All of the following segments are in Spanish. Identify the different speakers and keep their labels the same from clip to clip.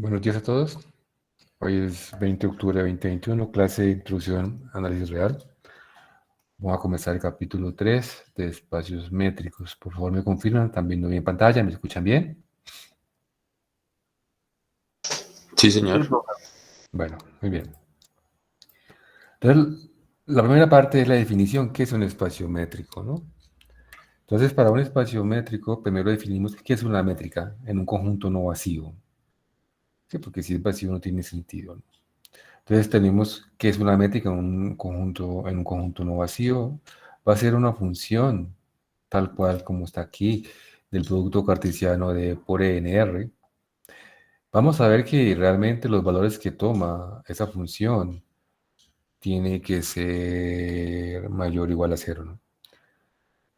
Speaker 1: Buenos días a todos. Hoy es 20 de octubre de 2021, clase de introducción a análisis real. Vamos a comenzar el capítulo 3 de espacios métricos. Por favor, me confirman, ¿están viendo bien pantalla? ¿Me escuchan bien?
Speaker 2: Sí, señor.
Speaker 1: Bueno, muy bien. Entonces, la primera parte es la definición, ¿qué es un espacio métrico, no? Entonces, para un espacio métrico, primero definimos qué es una métrica en un conjunto no vacío. Sí, porque si es vacío no tiene sentido, ¿no? Entonces tenemos que es una métrica en un conjunto no vacío. Va a ser una función, tal cual como está aquí, del producto cartesiano de por ENR. Vamos a ver que realmente los valores que toma esa función tiene que ser mayor o igual a cero, ¿no?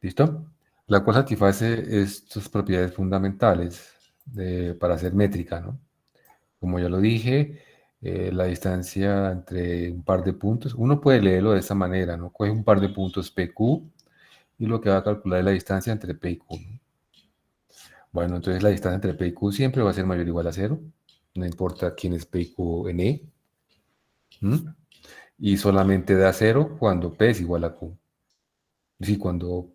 Speaker 1: ¿Listo? La cual satisface estas propiedades fundamentales para hacer métrica, ¿no? Como ya lo dije, la distancia entre un par de puntos, uno puede leerlo de esa manera, ¿no? Coge un par de puntos PQ y lo que va a calcular es la distancia entre P y Q, ¿no? Bueno, entonces la distancia entre P y Q siempre va a ser mayor o igual a cero, no importa quién es P y Q en E, ¿m? Y solamente da cero cuando P es igual a Q. Es decir, cuando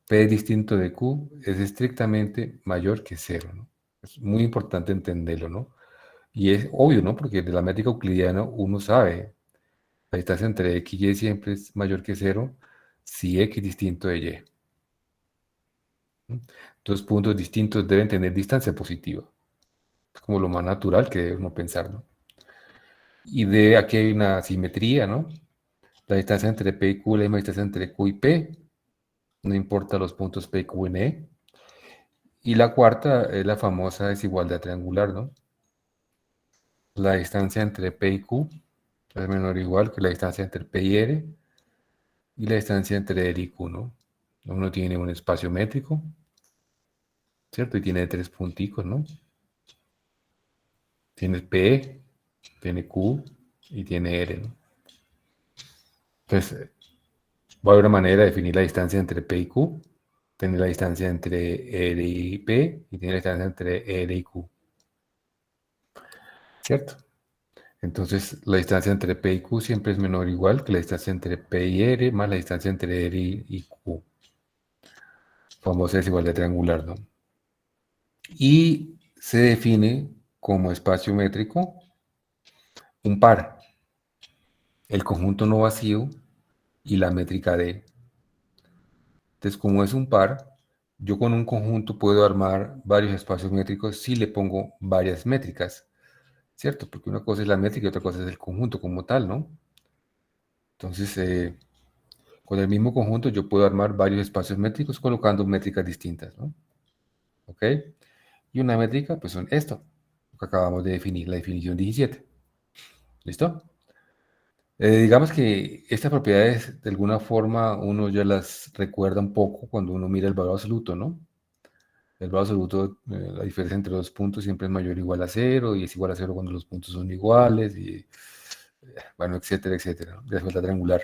Speaker 1: P es distinto de Q, es estrictamente mayor que cero, ¿no? Es muy importante entenderlo, ¿no? Y es obvio, ¿no? Porque de la métrica euclidiana uno sabe. La distancia entre x y y siempre es mayor que cero si x es distinto de y. Dos puntos distintos deben tener distancia positiva. Es como lo más natural que debe uno pensar, ¿no? Y de aquí hay una simetría, ¿no? La distancia entre P y Q es la misma distancia entre Q y P. No importa los puntos P y Q en E. Y la cuarta es la famosa desigualdad triangular, ¿no? La distancia entre P y Q es menor o igual que la distancia entre P y R y la distancia entre R y Q, ¿no? Uno tiene un espacio métrico, ¿cierto? Y tiene tres punticos, ¿no? Tiene P, tiene Q y tiene R, ¿no? Entonces, va a haber una manera de definir la distancia entre P y Q. Tiene la distancia entre R y P y tiene la distancia entre R y Q, ¿cierto? Entonces, la distancia entre P y Q siempre es menor o igual que la distancia entre P y R más la distancia entre R y Q. Famosa desigualdad triangular, ¿no? Y se define como espacio métrico un par, el conjunto no vacío y la métrica D. Entonces, como es un par, yo con un conjunto puedo armar varios espacios métricos si le pongo varias métricas, ¿cierto? Porque una cosa es la métrica y otra cosa es el conjunto como tal, ¿no? Entonces, con el mismo conjunto yo puedo armar varios espacios métricos colocando métricas distintas, ¿no? ¿Ok? Y una métrica, pues son esto, lo que acabamos de definir, la definición 17. ¿Listo? Digamos que estas propiedades, de alguna forma, uno ya las recuerda un poco cuando uno mira el valor absoluto, ¿no? El valor absoluto, la diferencia entre los puntos siempre es mayor o igual a cero, y es igual a cero cuando los puntos son iguales, y bueno, etcétera, etcétera, ¿no? Desigualdad triangular.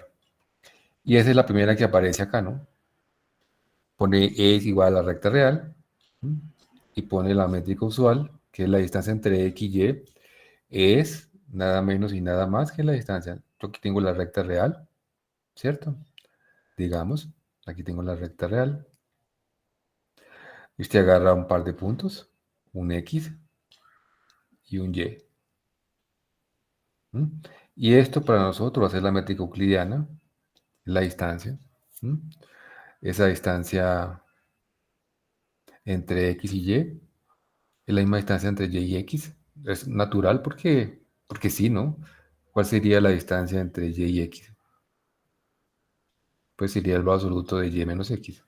Speaker 1: Y esa es la primera que aparece acá, ¿no? Pone E es igual a la recta real, ¿m? Y pone la métrica usual, que es la distancia entre X y Y, es nada menos y nada más que la distancia. Yo aquí tengo la recta real, ¿cierto? Digamos, aquí tengo la recta real. Y usted agarra un par de puntos, un X y un Y. ¿M? Y esto para nosotros va a ser la métrica euclidiana, la distancia. ¿M? Esa distancia entre X y Y es la misma distancia entre Y y X. Es natural porque sí, ¿no? ¿Cuál sería la distancia entre Y y X? Pues sería el valor absoluto de Y menos X,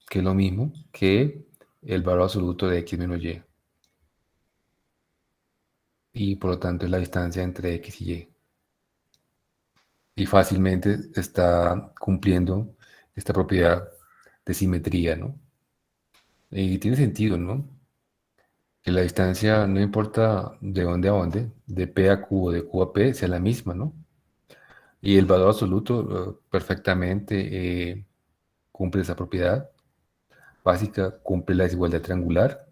Speaker 1: que es lo mismo que el valor absoluto de X menos Y. Y por lo tanto es la distancia entre X y Y. Y fácilmente está cumpliendo esta propiedad de simetría, ¿no? Y tiene sentido, ¿no? Que la distancia, no importa de dónde a dónde, de P a Q o de Q a P, sea la misma, ¿no? Y el valor absoluto perfectamente cumple esa propiedad básica, cumple la desigualdad triangular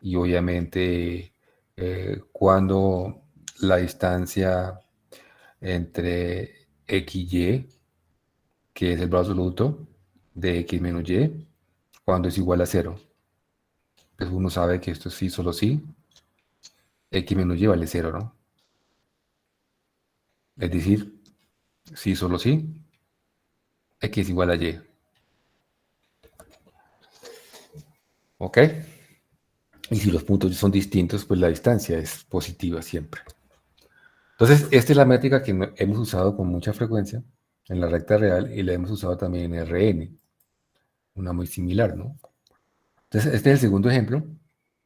Speaker 1: y obviamente cuando la distancia entre x y, que es el valor absoluto de x menos y, cuando es igual a 0. Pues uno sabe que esto es sí, solo sí, x menos y vale 0, ¿no? Es decir, sí, solo sí, x es igual a y. ¿Ok? Y si los puntos son distintos, pues la distancia es positiva siempre. Entonces, esta es la métrica que hemos usado con mucha frecuencia en la recta real y la hemos usado también en RN, una muy similar, ¿no? Entonces, este es el segundo ejemplo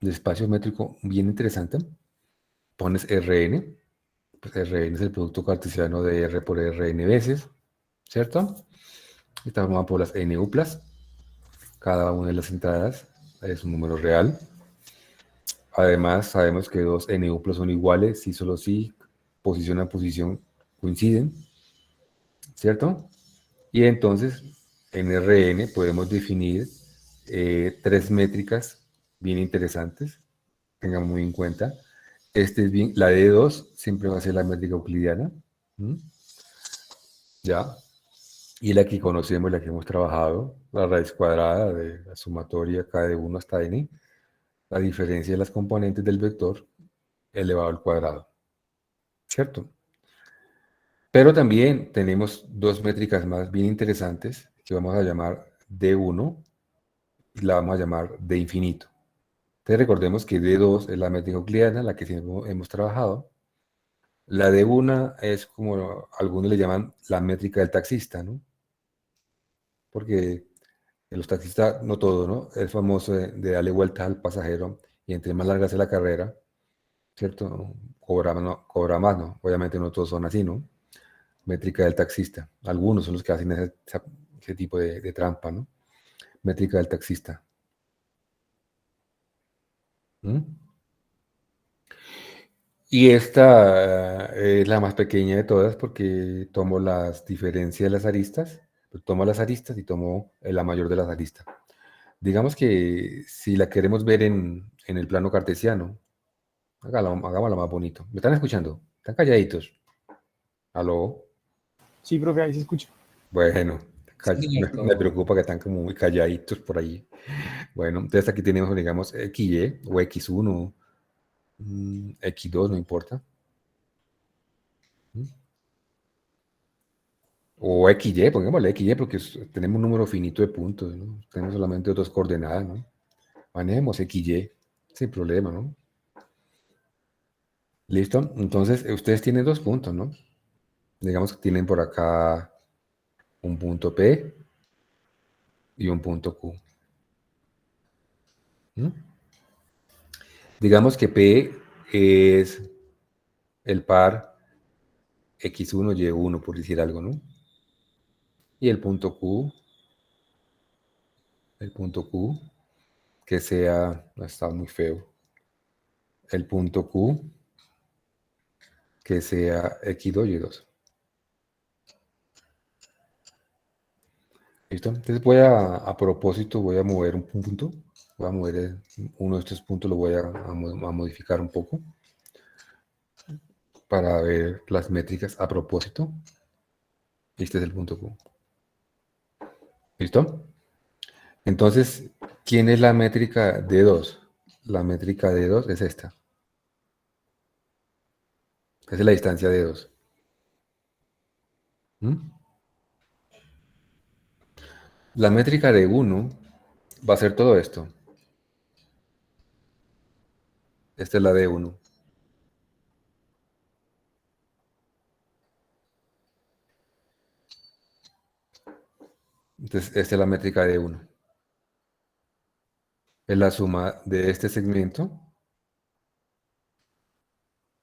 Speaker 1: de espacio métrico bien interesante. Pones Rn, pues Rn es el producto cartesiano de R por Rn veces, ¿cierto? Está formado por las NU+, cada una de las entradas es un número real. Además, sabemos que dos NU+ son iguales si solo si posición a posición coinciden, ¿cierto? Y entonces, en Rn podemos definir tres métricas bien interesantes, tengan muy en cuenta. Este es bien, la D2 siempre va a ser la métrica euclidiana, ¿m? ¿Ya? Y la que conocemos, la que hemos trabajado, la raíz cuadrada de la sumatoria k de 1 hasta n, la diferencia de las componentes del vector elevado al cuadrado, ¿cierto? Pero también tenemos dos métricas más bien interesantes que vamos a llamar D1 y la vamos a llamar D infinito. Entonces recordemos que D2 es la métrica euclidiana, la que siempre hemos trabajado. La D1 es como algunos le llaman la métrica del taxista, ¿no? Porque los taxistas, no todo, ¿no? Es famoso de darle vueltas al pasajero y entre más larga sea la carrera, ¿cierto? Cobra más, ¿no? Obviamente no todos son así, ¿no? Métrica del taxista. Algunos son los que hacen ese tipo de trampa, ¿no? Métrica del taxista. ¿Mm? Y esta es la más pequeña de todas porque tomo las diferencias de las aristas, pues tomo las aristas y tomo la mayor de las aristas. Digamos que si la queremos ver en el plano cartesiano, hagámosla más bonito. ¿Me están escuchando? ¿Están calladitos? ¿Aló?
Speaker 3: Sí, profe, ahí se escucha.
Speaker 1: Bueno, me preocupa que están como muy calladitos por ahí. Bueno, entonces aquí tenemos, digamos, XY o X1, X2, no importa. O XY, pongámosle XY porque tenemos un número finito de puntos, ¿no? Tenemos solamente dos coordenadas, ¿no? Manejemos XY, sin problema, ¿no? ¿Listo? Entonces, ustedes tienen dos puntos, ¿no? Digamos que tienen por acá un punto P y un punto Q. ¿Mm? Digamos que P es el par X1, Y1, por decir algo, ¿no? Y el punto Q, que sea, no está muy feo, el punto Q, que sea X2, Y2. ¿Listo? Entonces a propósito, voy a mover un punto, voy a mover uno de estos puntos, lo voy a modificar un poco para ver las métricas a propósito. Este es el punto Q. ¿Listo? Entonces, ¿quién es la métrica D2? La métrica D2 es esta. Esa es la distancia D2. ¿Mm? La métrica D1 va a ser todo esto. Esta es la D1. Entonces, esta es la métrica D1. Es la suma de este segmento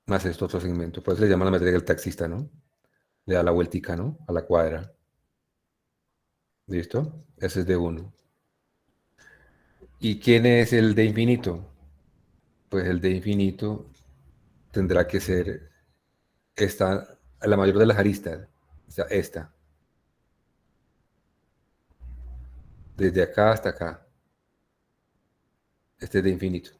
Speaker 1: más este otro segmento. Por eso le llaman la métrica del taxista, ¿no? Le da la vueltica, ¿no? A la cuadra. ¿Listo? Ese es D1. ¿Y quién es el de infinito? Pues el de infinito tendrá que ser esta, la mayor de las aristas. O sea, esta. Desde acá hasta acá. Este es de infinito.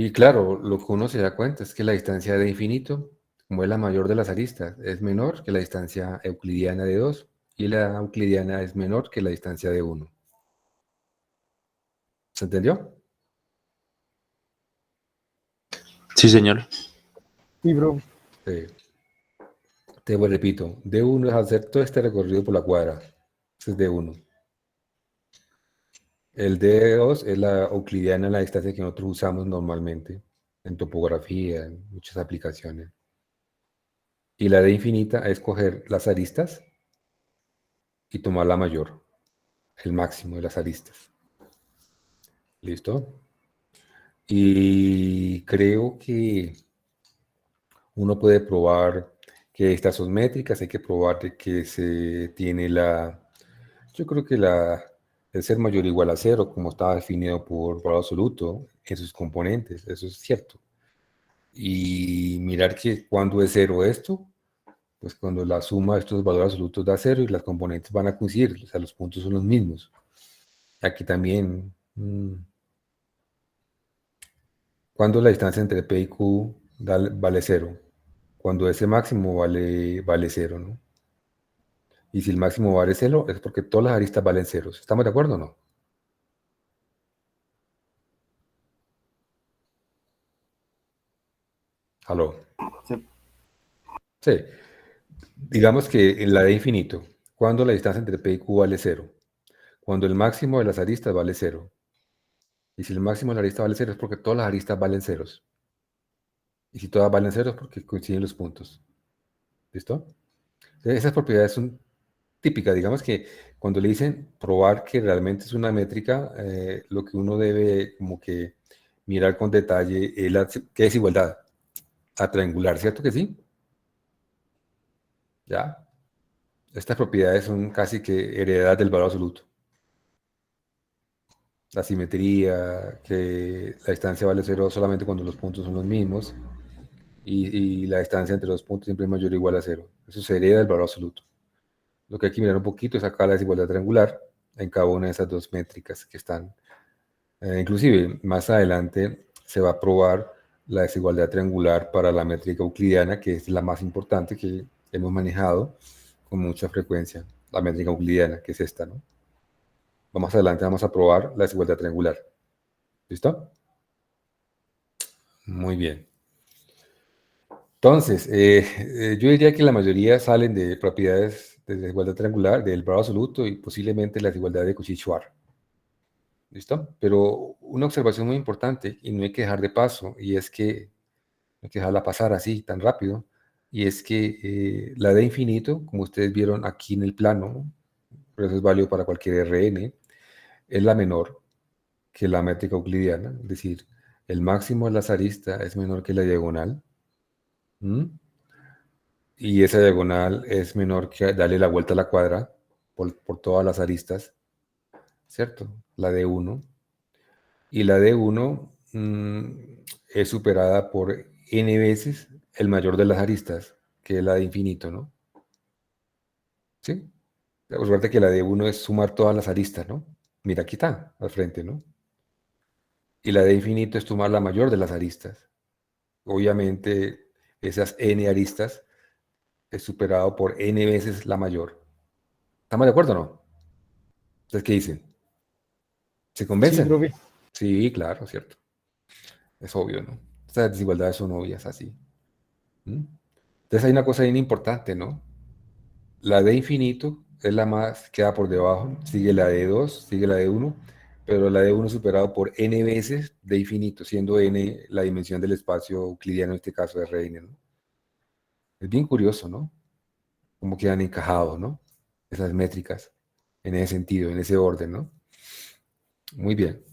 Speaker 1: Y claro, lo que uno se da cuenta es que la distancia de infinito, como es la mayor de las aristas, es menor que la distancia euclidiana de 2 y la euclidiana es menor que la distancia de 1. ¿Se entendió?
Speaker 2: Sí, señor.
Speaker 3: Sí, profe.
Speaker 1: Te repito, D1 es hacer todo este recorrido por la cuadra. Ese es D1. El D2 es la euclidiana, la distancia que nosotros usamos normalmente en topografía, en muchas aplicaciones. Y la D infinita es coger las aristas y tomar la mayor, el máximo de las aristas. ¿Listo? Y creo que uno puede probar que estas son métricas, hay que probar de que se tiene yo creo que el ser mayor o igual a cero, como estaba definido por valor absoluto en sus componentes, eso es cierto. Y mirar que cuando es cero esto, pues cuando la suma de estos valores absolutos da cero y las componentes van a coincidir, o sea, los puntos son los mismos. Aquí también, cuando la distancia entre P y Q vale cero, cuando ese máximo vale cero, ¿no? Y si el máximo vale cero, es porque todas las aristas valen ceros. ¿Estamos de acuerdo o no? ¿Aló?
Speaker 3: Sí.
Speaker 1: Sí. Digamos que en la de infinito, cuando la distancia entre P y Q vale cero, cuando el máximo de las aristas vale cero, y si el máximo de la arista vale cero es porque todas las aristas valen ceros. Y si todas valen ceros es porque coinciden los puntos. ¿Listo? Esas propiedades son típicas. Digamos que cuando le dicen probar que realmente es una métrica, lo que uno debe como que mirar con detalle es qué desigualdad. A triangular, ¿cierto que sí? ¿Ya? Estas propiedades son casi que heredadas del valor absoluto. La simetría, que la distancia vale cero solamente cuando los puntos son los mismos, y la distancia entre los puntos siempre es mayor o igual a cero. Eso se hereda del valor absoluto. Lo que hay que mirar un poquito es acá la desigualdad triangular en cada una de esas dos métricas que están. Inclusive, más adelante se va a probar la desigualdad triangular para la métrica euclidiana, que es la más importante que hemos manejado con mucha frecuencia, la métrica euclidiana, que es esta, ¿no? Más adelante vamos a probar la desigualdad triangular. ¿Listo? Muy bien. Entonces, yo diría que la mayoría salen de propiedades de desigualdad triangular, del valor absoluto y posiblemente la desigualdad de Cauchy-Schwarz. ¿Listo? Pero una observación muy importante, y no hay que dejar de paso, y es que no hay que dejarla pasar así tan rápido, y es que la de infinito, como ustedes vieron aquí en el plano, pero eso es válido para cualquier Rn, es la menor que la métrica euclidiana, es decir, el máximo de las aristas es menor que la diagonal, y esa diagonal es menor que darle la vuelta a la cuadra por todas las aristas, ¿cierto? La de 1. Y la de 1 es superada por n veces el mayor de las aristas, que es la de infinito, ¿no? ¿Sí? Recuerda que la de 1 es sumar todas las aristas, ¿no? Mira, aquí está, al frente, ¿no? Y la de infinito es sumar la mayor de las aristas. Obviamente, esas n aristas es superado por n veces la mayor. ¿Estamos de acuerdo o no? ¿Ustedes qué dicen? ¿Se
Speaker 3: Sí,
Speaker 1: convencen?
Speaker 3: profe.
Speaker 1: Sí, claro, cierto. Es obvio, ¿no? Estas desigualdades son obvias así. Entonces hay una cosa bien importante, ¿no? La de infinito es la más, queda por debajo, sigue la de 2, sigue la de 1, pero la de 1 superado por n veces de infinito, siendo n la dimensión del espacio euclidiano, en este caso de Reine, ¿no? Es bien curioso, ¿no? Cómo quedan encajados, ¿no? Esas métricas, en ese sentido, en ese orden, ¿no? Muy bien.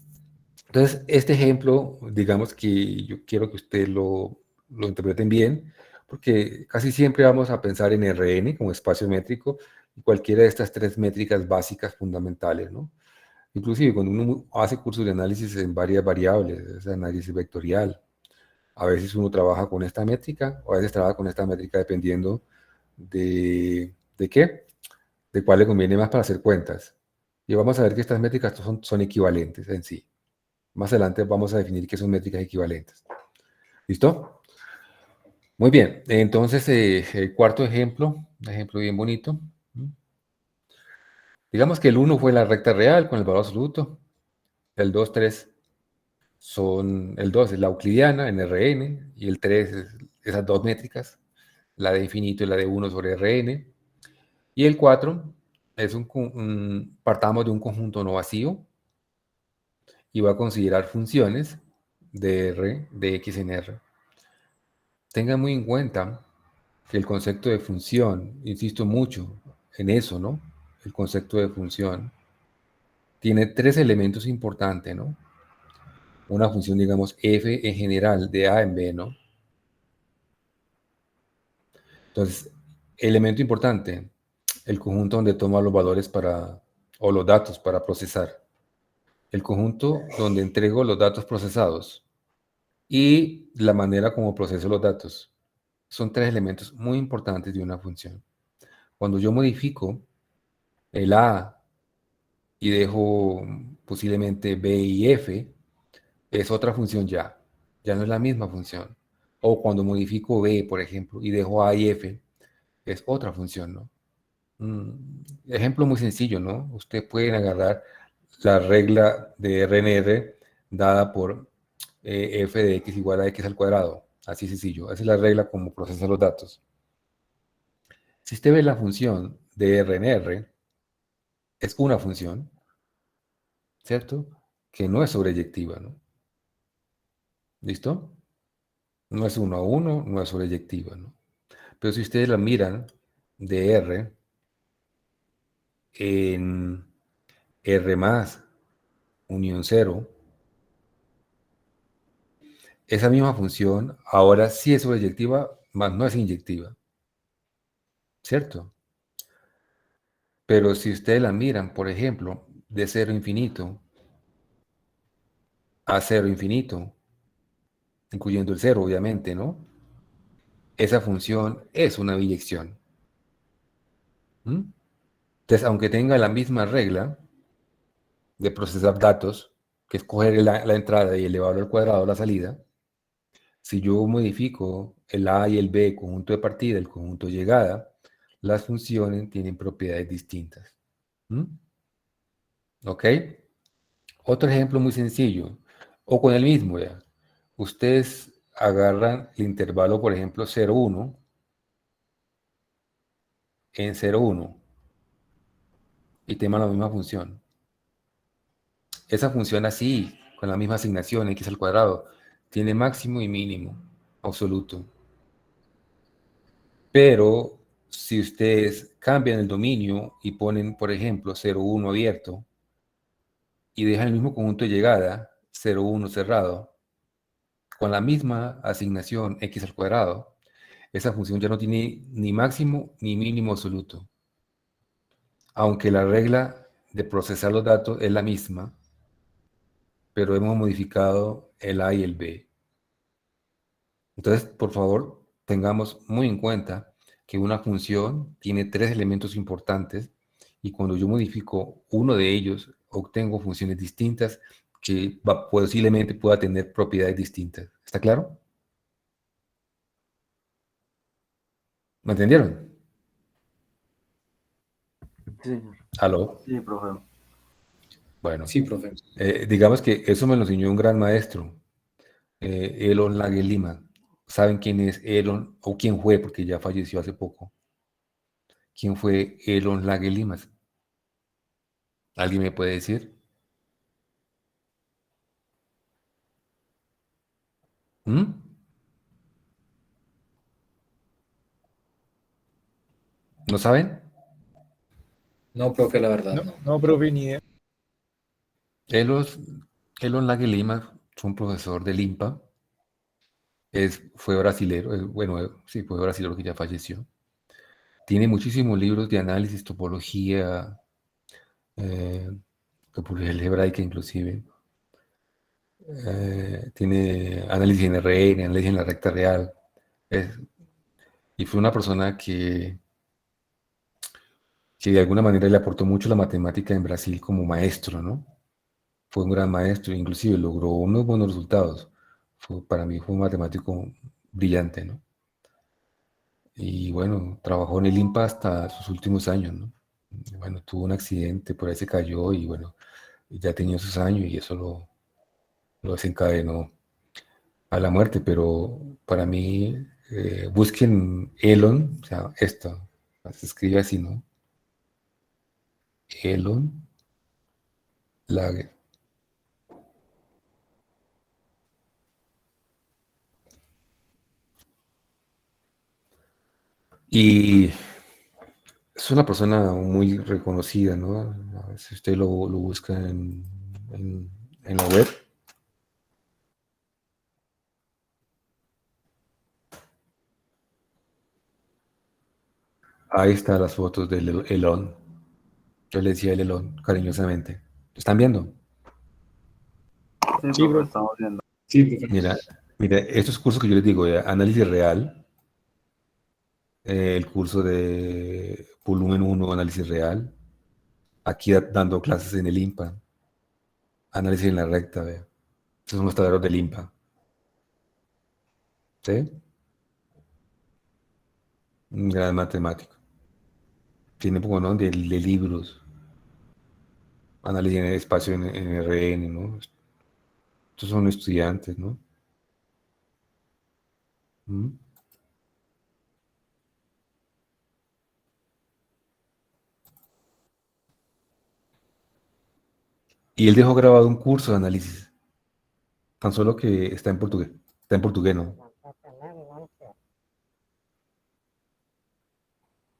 Speaker 1: Entonces, este ejemplo, digamos que yo quiero que ustedes lo interpreten bien, porque casi siempre vamos a pensar en Rn como espacio métrico y cualquiera de estas tres métricas básicas fundamentales, ¿no? Inclusive cuando uno hace cursos de análisis en varias variables, es análisis vectorial, a veces uno trabaja con esta métrica, o a veces trabaja con esta métrica dependiendo ¿de qué? De cuál le conviene más para hacer cuentas. Y vamos a ver que estas métricas son equivalentes en sí. Más adelante vamos a definir qué son métricas equivalentes. ¿Listo? Muy bien. Entonces, el cuarto ejemplo, un ejemplo bien bonito. Digamos que el 1 fue la recta real con el valor absoluto. El 2, 3 el 2 es la euclidiana en Rn y el 3 es esas dos métricas, la de infinito y la de 1 sobre Rn. Y el 4 es partamos de un conjunto no vacío y va a considerar funciones de R, de X en R. Tengan muy en cuenta que el concepto de función, insisto mucho en eso, ¿no? El concepto de función tiene tres elementos importantes, ¿no? Una función, digamos, f en general de A en B, ¿no? Entonces, elemento importante, el conjunto donde toma los valores o los datos para procesar. El conjunto donde entrego los datos procesados y la manera como proceso los datos. Son tres elementos muy importantes de una función. Cuando yo modifico el A y dejo posiblemente B y F, es otra función ya. Ya no es la misma función. O cuando modifico B, por ejemplo, y dejo A y F, es otra función, ¿no? Ejemplo muy sencillo, ¿no? Ustedes pueden agarrar la regla de RNR dada por f de x igual a x al cuadrado. Así sencillo. Esa es la regla como procesa los datos. Si usted ve la función de RNR, es una función, ¿cierto? Que no es sobreyectiva, ¿no? ¿Listo? No es 1 a 1, no es sobreyectiva, ¿no? Pero si ustedes la miran de R en R más unión 0, esa misma función ahora sí es sobreyectiva, más no es inyectiva, ¿cierto? Pero si ustedes la miran, por ejemplo, de 0 infinito a 0 infinito, incluyendo el 0, obviamente, ¿no? Esa función es una biyección. Entonces, aunque tenga la misma regla de procesar datos, que es coger la entrada y elevarlo al cuadrado la salida, si yo modifico el A y el B, conjunto de partida, el conjunto de llegada, las funciones tienen propiedades distintas. ¿Ok? Otro ejemplo muy sencillo, o con el mismo ya. Ustedes agarran el intervalo, por ejemplo, 0,1 en 0,1 y toman la misma función. Esa función así, con la misma asignación, x al cuadrado, tiene máximo y mínimo absoluto. Pero si ustedes cambian el dominio y ponen, por ejemplo, 0,1 abierto y dejan el mismo conjunto de llegada, 0,1 cerrado, con la misma asignación x al cuadrado, esa función ya no tiene ni máximo ni mínimo absoluto. Aunque la regla de procesar los datos es la misma, pero hemos modificado el A y el B. Entonces, por favor, tengamos muy en cuenta que una función tiene tres elementos importantes y cuando yo modifico uno de ellos, obtengo funciones distintas que posiblemente pueda tener propiedades distintas. ¿Está claro? ¿Me entendieron?
Speaker 2: Sí, señor.
Speaker 1: ¿Aló?
Speaker 2: Sí, profe.
Speaker 1: Bueno,
Speaker 4: Sí, profe.
Speaker 1: digamos que eso me lo enseñó un gran maestro, Elon Lage-Lima. ¿Saben quién es Elon o quién fue? Porque ya falleció hace poco. ¿Quién fue Elon Lage-Lima? ¿Alguien me puede decir? ¿Mm? ¿No saben?
Speaker 4: No, profe, la verdad,
Speaker 3: No,
Speaker 4: no.
Speaker 3: no, profe, ni idea.
Speaker 1: Elon, Elon Lage-Lima fue un profesor del IMPA. Fue brasilero, bueno, sí, fue brasilero que ya falleció. Tiene muchísimos libros de análisis, eh, topología algebraica inclusive. Tiene análisis en RN, análisis en la recta real. Y fue una persona que de alguna manera le aportó mucho la matemática en Brasil como maestro, ¿no? fue un gran maestro, inclusive logró unos buenos resultados. Para mí fue un matemático brillante, ¿no? Y bueno, trabajó en el INPA hasta sus últimos años, ¿no? Y bueno, tuvo un accidente, por ahí se cayó y bueno, ya tenía sus años y eso lo desencadenó a la muerte, pero para mí, busquen Elon, o sea, esto, se escribe así, ¿no? Elon Lager. Y es una persona muy reconocida, ¿no? A ver si usted lo busca en- en la web. Ahí están las fotos de Elon. Yo le decía el Elon cariñosamente. ¿Lo están viendo?
Speaker 2: Sí,
Speaker 3: Sí,
Speaker 2: profe,
Speaker 3: bro.
Speaker 2: estamos viendo.
Speaker 4: Sí, profe.
Speaker 1: Mira, mira, estos cursos que yo les digo, de análisis real, el curso de volumen 1, análisis real, aquí dando clases en el IMPA, análisis en la recta, vea. Estos son los tableros del IMPA, ¿sí? Un gran matemático. Tiene poco, ¿no? De libros, análisis en el espacio en RN, ¿no? Estos son estudiantes, ¿no? ¿Mm? Y él dejó grabado un curso de análisis, tan solo que está en portugués. Está en portugués, ¿no?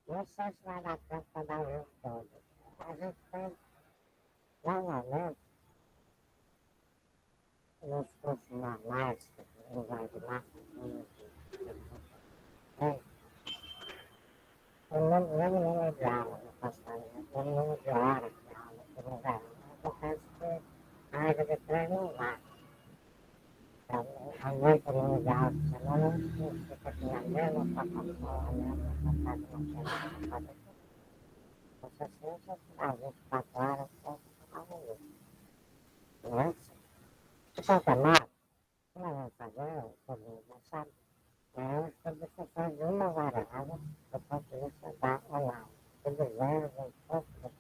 Speaker 5: Não sei se vai dar tempo para dar o jogo todo. A gente tem, normalmente, nos cursos normais, que vai de marketing, tem um mesmo número de aulas no passado, o número de horas de aula que não dá. Acontece que a regra de treino não dá. Então, aumenta o número de aulas por semana, fica aqui na mesma plataforma, a mesma vontade não tem nada para fazer. Você sente às 24 horas, você está maluco. Não é? Então, Camaro, como vamos fazer, todo mundo sabe, é sobre questão de uma varada do ponto de vista da online. Tudo zero, um pouco,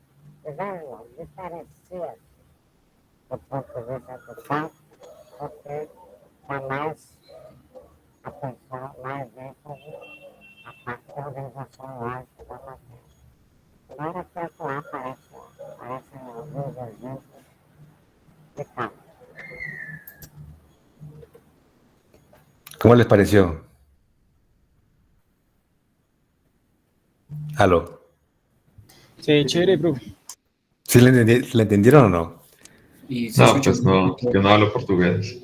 Speaker 5: zero não, diferencia do ponto de vista do tal, porque dá mais atenção, mais ênfase à parte da organização lógica da matéria. Agora, calcular parece alguns exemplos de cálculo.
Speaker 1: ¿Cómo les pareció? Aló.
Speaker 3: Sí, chévere, profe.
Speaker 1: ¿Sí le entendieron o no?
Speaker 4: Y se
Speaker 6: No,
Speaker 4: escucha
Speaker 6: pues
Speaker 4: un
Speaker 6: no,
Speaker 4: poquito.
Speaker 6: yo no hablo portugués.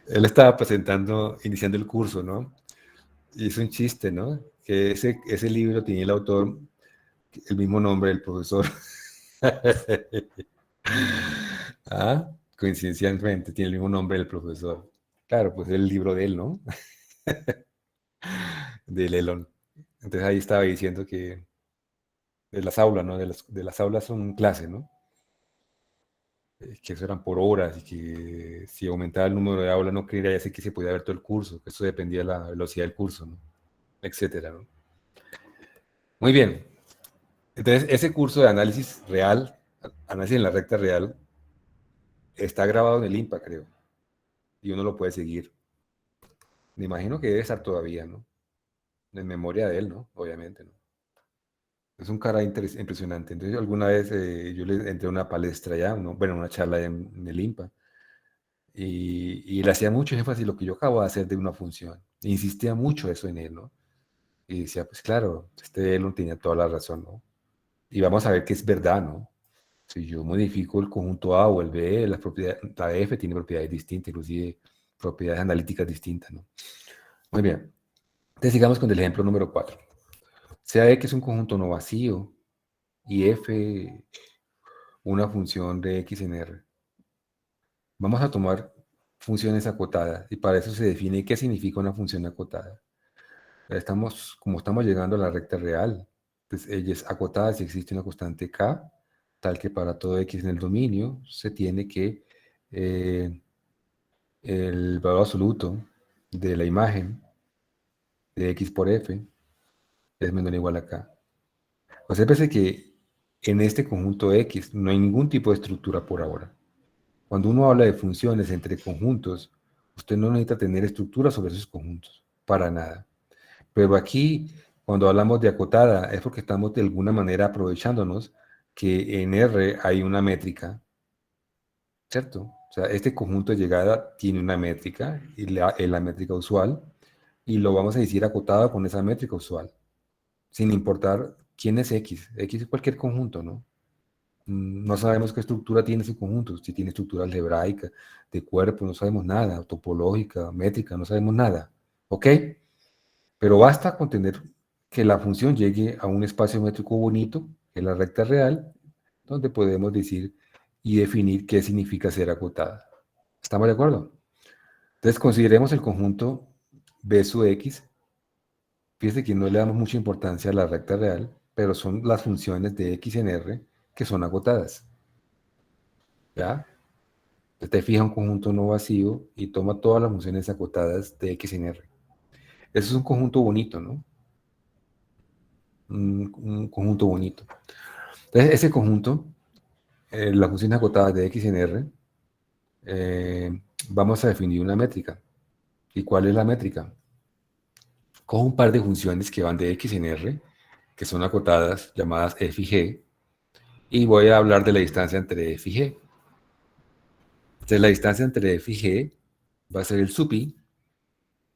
Speaker 1: Él estaba presentando, iniciando el curso, ¿no? Y es un chiste, ¿no? Que ese libro tiene el autor el mismo nombre del profesor. ¿Ah? Coincidencialmente tiene el mismo nombre del profesor. Claro, pues es el libro de él, ¿no? De Lelon. Entonces ahí estaba diciendo que de las aulas, ¿no? De las aulas son clase, ¿no? Que eso eran por horas y que si aumentaba el número de aulas no quería decir que se podía ver todo el curso, que eso dependía de la velocidad del curso, ¿no? Etcétera, ¿no? Muy bien. Entonces, ese curso de análisis real, análisis en la recta real, está grabado en el IMPA, creo, y uno lo puede seguir. Me imagino que debe estar todavía, ¿no? En memoria de él, ¿no? Obviamente, ¿no? Es un cara impresionante. Entonces, alguna vez yo le entré a una palestra ya, ¿no? Bueno, una charla en el IMPA, y le hacía mucho énfasis lo que yo acabo de hacer de una función. Insistía mucho eso en él, ¿no? Y decía, pues claro, él no tenía toda la razón, ¿no? Y vamos a ver que es verdad, ¿no? Si yo modifico el conjunto A o el B, la F tiene propiedades distintas, inclusive propiedades analíticas distintas, ¿no? Muy bien. Entonces sigamos con el ejemplo número 4. Sea X un conjunto no vacío y F una función de X en R. Vamos a tomar funciones acotadas y para eso se define qué significa una función acotada. Como estamos llegando a la recta real, pues ella es acotada si existe una constante K tal que para todo x en el dominio se tiene que el valor absoluto de la imagen de x por f es menor o igual a k. Obsérvese que en este conjunto X no hay ningún tipo de estructura por ahora. Cuando uno habla de funciones entre conjuntos, usted no necesita tener estructura sobre esos conjuntos, para nada. Pero aquí, cuando hablamos de acotada, es porque estamos de alguna manera aprovechándonos que en R hay una métrica, ¿cierto? O sea, este conjunto de llegada tiene una métrica, y es la métrica usual, y lo vamos a decir acotado con esa métrica usual, sin importar quién es X. X es cualquier conjunto, ¿no? No sabemos qué estructura tiene ese conjunto, si tiene estructura algebraica, de cuerpo, no sabemos nada, topológica, métrica, no sabemos nada, ¿ok? Pero basta con tener que la función llegue a un espacio métrico bonito, que es la recta real, donde podemos decir y definir qué significa ser acotada. ¿Estamos de acuerdo? Entonces consideremos el conjunto B sub X. Fíjese que no le damos mucha importancia a la recta real, pero son las funciones de X en R que son acotadas. ¿Ya? Te fija un conjunto no vacío y toma todas las funciones acotadas de X en R. Eso es un conjunto bonito, ¿no? Un conjunto bonito. Entonces, ese conjunto, las funciones acotadas de X en R, vamos a definir una métrica. ¿Y cuál es la métrica? Cojo un par de funciones que van de X en R, que son acotadas, llamadas f y g, y voy a hablar de la distancia entre f y g. Entonces, la distancia entre f y g va a ser el supi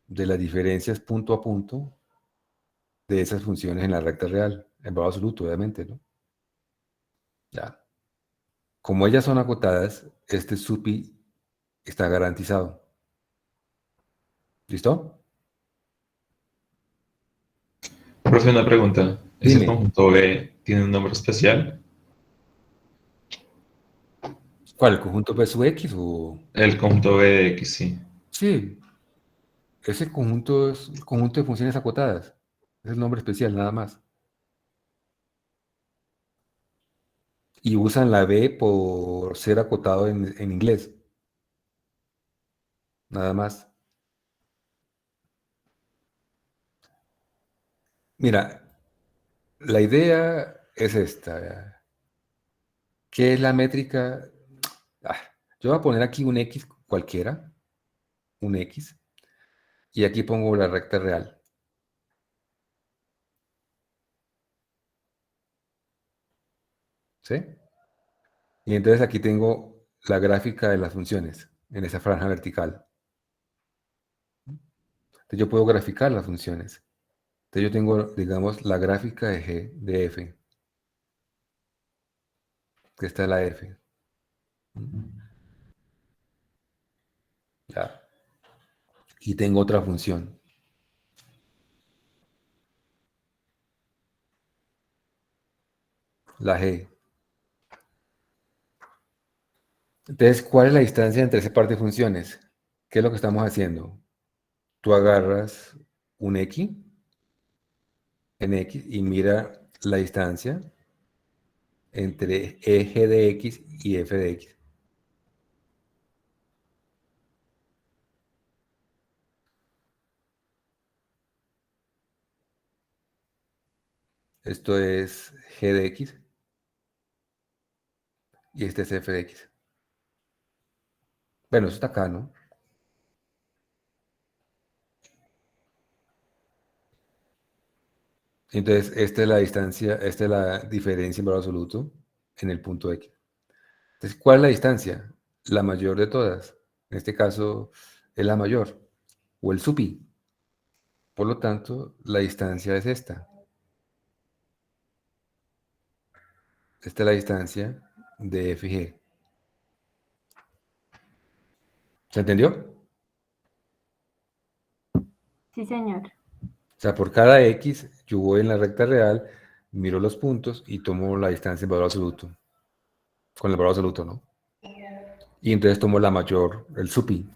Speaker 1: de las diferencias punto a punto de esas funciones en la recta real, en valor absoluto, obviamente, ¿no? Ya. Como ellas son acotadas, este supi está garantizado. ¿Listo?
Speaker 6: Profe, una pregunta. ¿Ese
Speaker 1: Dime,
Speaker 6: conjunto B tiene un nombre especial?
Speaker 1: ¿cuál? ¿El conjunto P sub X o...?
Speaker 6: El conjunto B de X, sí.
Speaker 1: Sí, ese conjunto es un conjunto de funciones acotadas. Es el nombre especial, nada más. Y usan la B por ser acotado en inglés. Nada más. Mira, la idea es esta. ¿Qué es la métrica? Ah, yo voy a poner aquí un X cualquiera, un X, y aquí pongo la recta real. ¿Sí? Y entonces aquí tengo la gráfica de las funciones en esa franja vertical. Entonces yo puedo graficar las funciones. Entonces yo tengo, digamos, la gráfica de G, de F, que está la F. Ya. Y tengo otra función. La G. Entonces, ¿cuál es la distancia entre ese par de funciones? ¿Qué es lo que estamos haciendo? Tú agarras un X en X y mira la distancia entre eje de X y f de X. Esto es g de X y este es f de X. Bueno, eso está acá, ¿no? Entonces, esta es la distancia, esta es la diferencia en valor absoluto en el punto X. Entonces, ¿cuál es la distancia? La mayor de todas. En este caso, es la mayor, o el supi. Por lo tanto, la distancia es esta. Esta es la distancia de f y g. ¿Se entendió?
Speaker 2: Sí, señor.
Speaker 1: O sea, por cada x, yo voy en la recta real, miro los puntos y tomo la distancia en valor absoluto. Con el valor absoluto, ¿no? Y entonces tomo la mayor, el supi.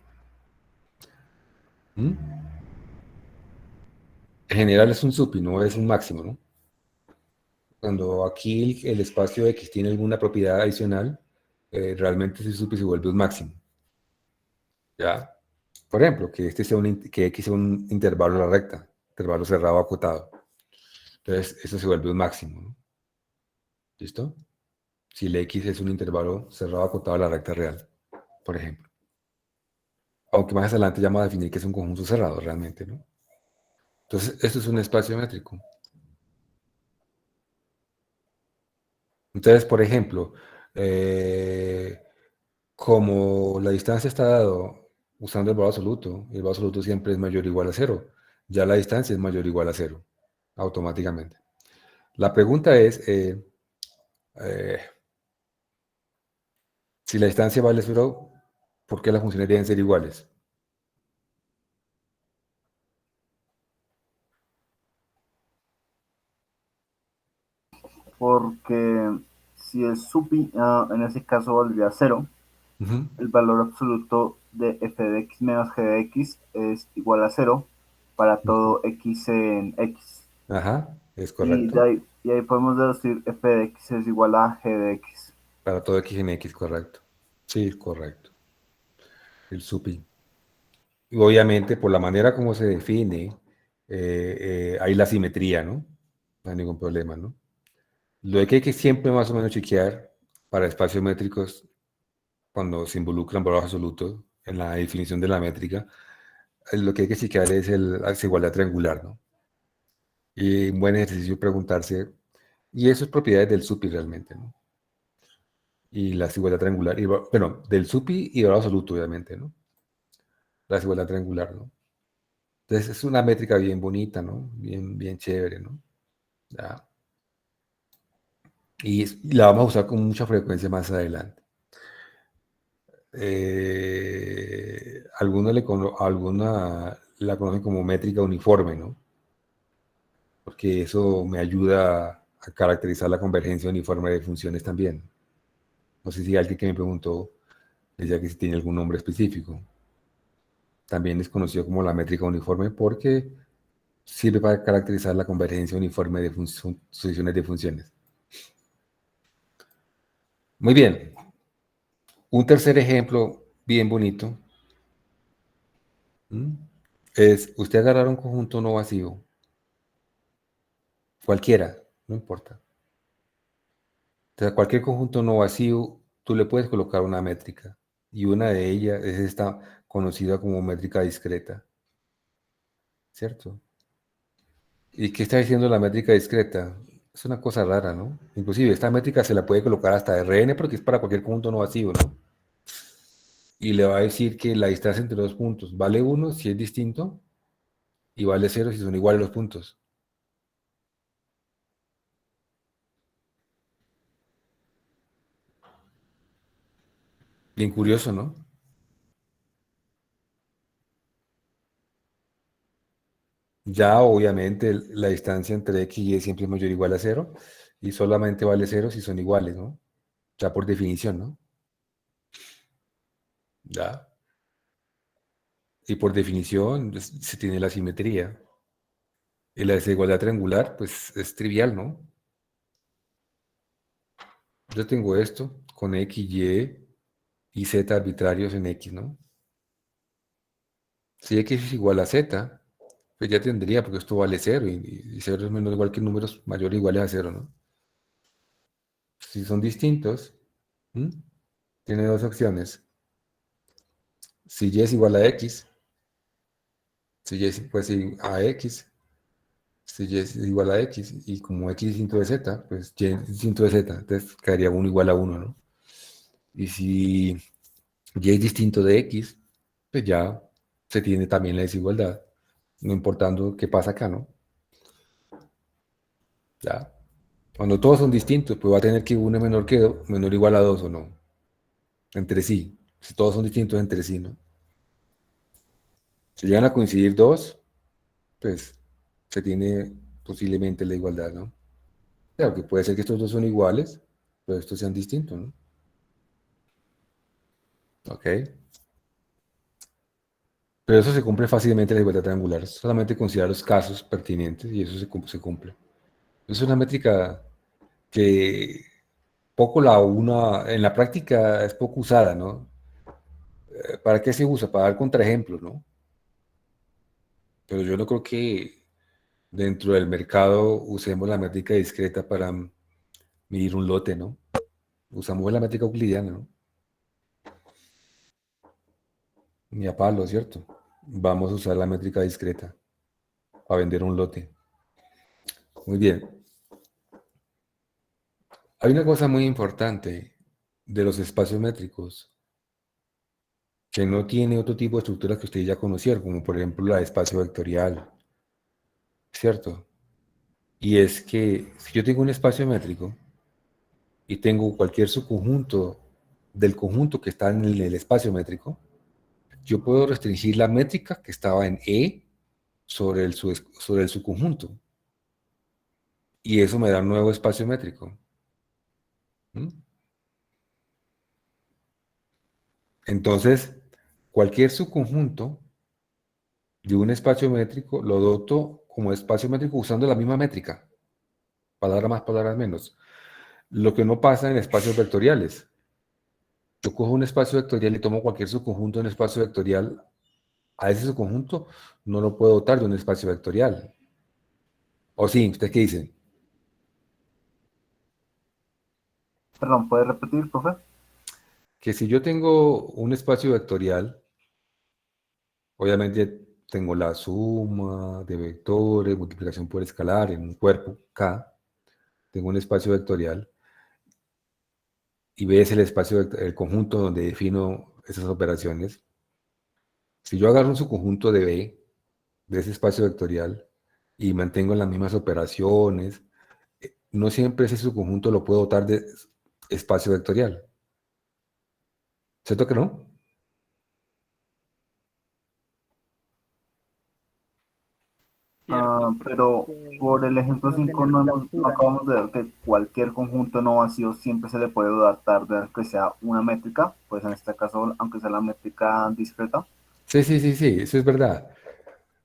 Speaker 1: ¿Mm? En general es un supi, no es un máximo, ¿no? Cuando aquí el espacio X tiene alguna propiedad adicional, realmente ese supi se vuelve un máximo. ¿Ya? Por ejemplo, que que X sea un intervalo de la recta, intervalo cerrado acotado. Entonces, eso se vuelve un máximo, ¿no? ¿Listo? Si el X es un intervalo cerrado acotado de la recta real, por ejemplo. Aunque más adelante ya vamos a definir que es un conjunto cerrado realmente, ¿no? Entonces, esto es un espacio métrico. Entonces, por ejemplo, como la distancia está dado usando el valor absoluto, y el valor absoluto siempre es mayor o igual a cero, ya la distancia es mayor o igual a cero, automáticamente. La pregunta es, eh, si la distancia vale cero, ¿por qué las funciones deben ser iguales?
Speaker 2: Porque si el supi en ese caso valdría cero,
Speaker 1: Ujú.
Speaker 2: el valor absoluto de f de x menos g de x es igual a cero para todo x en x.
Speaker 1: Ajá, es
Speaker 2: Y
Speaker 1: correcto.
Speaker 2: y ahí podemos deducir f de x es igual a g de x.
Speaker 1: Para todo x en x, correcto. Sí, correcto. El supi. Y obviamente, por la manera como se define, hay la simetría, ¿no? No hay ningún problema, ¿no? Lo que hay que siempre más o menos chequear para espacios métricos, cuando se involucran valores absolutos en la definición de la métrica, lo que hay que chequear es la desigualdad triangular, ¿no? Y un buen ejercicio preguntarse, y eso es propiedades del SUPI realmente, ¿no? Y la desigualdad triangular, bueno, del SUPI y valor absoluto, obviamente, ¿no? La desigualdad triangular, ¿no? Entonces es una métrica bien bonita, ¿no? Bien, bien chévere, ¿no? Ya. Y la vamos a usar con mucha frecuencia más adelante. Alguna la conocen como métrica uniforme, ¿no? Porque eso me ayuda a caracterizar la convergencia uniforme de funciones también. No sé si alguien que me preguntó decía que si tiene algún nombre específico. También es conocido como la métrica uniforme porque sirve para caracterizar la convergencia uniforme de sucesiones de funciones. Muy bien. Un tercer ejemplo bien bonito es usted agarrar un conjunto no vacío, cualquiera, no importa. Entonces, a cualquier conjunto no vacío, tú le puedes colocar una métrica y una de ellas es esta conocida como métrica discreta, ¿cierto? ¿Y qué está diciendo la métrica discreta? Es una cosa rara, ¿no? Inclusive esta métrica se la puede colocar hasta Rn porque es para cualquier conjunto no vacío, ¿no? Y le va a decir que la distancia entre dos puntos vale 1 si es distinto y vale 0 si son iguales los puntos. Bien curioso, ¿no? Ya obviamente la distancia entre x y y siempre es mayor o igual a 0 y solamente vale 0 si son iguales, ¿no? Ya por definición, ¿no? Ya. Y por definición se tiene la simetría. Y la desigualdad triangular, pues es trivial, ¿no? Yo tengo esto con x, y z arbitrarios en x, ¿no? Si x es igual a z, pues ya tendría, porque esto vale 0 y 0 es menos igual que números mayores o iguales a 0, ¿no? Si son distintos, ¿m? Tiene dos opciones. Si y es igual a x, si y es pues, a x, si y es igual a x, y como x distinto de z, pues y es distinto de z, entonces quedaría 1 igual a 1, ¿no? Y si y es distinto de x, pues ya se tiene también la desigualdad, no importando qué pasa acá, ¿no? Ya. Cuando todos son distintos, pues va a tener que uno es menor o igual a 2 o no, entre sí. Si todos son distintos entre sí, ¿no? Si llegan a coincidir dos, pues se tiene posiblemente la igualdad, ¿no? Claro que puede ser que estos dos son iguales, pero estos sean distintos, ¿no? Ok. Pero eso se cumple fácilmente en la igualdad triangular. Solamente considerar los casos pertinentes y eso se cumple. Es una métrica que poco la una, en la práctica es poco usada, ¿no? ¿Para qué se usa? Para dar contraejemplos, ¿no? Pero yo no creo que dentro del mercado usemos la métrica discreta para medir un lote, ¿no? Usamos la métrica euclidiana, ¿no? Ni a palo, ¿cierto? Vamos a usar la métrica discreta para vender un lote. Muy bien. Hay una cosa muy importante de los espacios métricos que no tiene otro tipo de estructuras que ustedes ya conocieron, como por ejemplo la de espacio vectorial, ¿cierto? Y es que si yo tengo un espacio métrico y tengo cualquier subconjunto del conjunto que está en el espacio métrico, yo puedo restringir la métrica que estaba en E sobre sobre el subconjunto. Y eso me da un nuevo espacio métrico. ¿Mm? Entonces, cualquier subconjunto de un espacio métrico lo doto como espacio métrico usando la misma métrica. Palabras más, palabras menos. Lo que no pasa en espacios vectoriales. Yo cojo un espacio vectorial y tomo cualquier subconjunto de un espacio vectorial. A ese subconjunto no lo puedo dotar de un espacio vectorial. ¿O sí? ¿Ustedes qué dicen?
Speaker 2: Perdón, ¿puede repetir, profe?
Speaker 1: Que si yo tengo un espacio vectorial, obviamente tengo la suma de vectores, multiplicación por escalar en un cuerpo K, tengo un espacio vectorial, y B es el espacio, el conjunto donde defino esas operaciones. Si yo agarro un subconjunto de B, de ese espacio vectorial, y mantengo las mismas operaciones, no siempre ese subconjunto lo puedo dotar de espacio vectorial. ¿Cierto que no?
Speaker 2: Pero por el ejemplo 5 no acabamos de ver que cualquier conjunto no vacío siempre se le puede adaptar de que sea una métrica, pues en este caso, aunque sea la métrica discreta.
Speaker 1: Sí, sí, sí, sí, eso es verdad.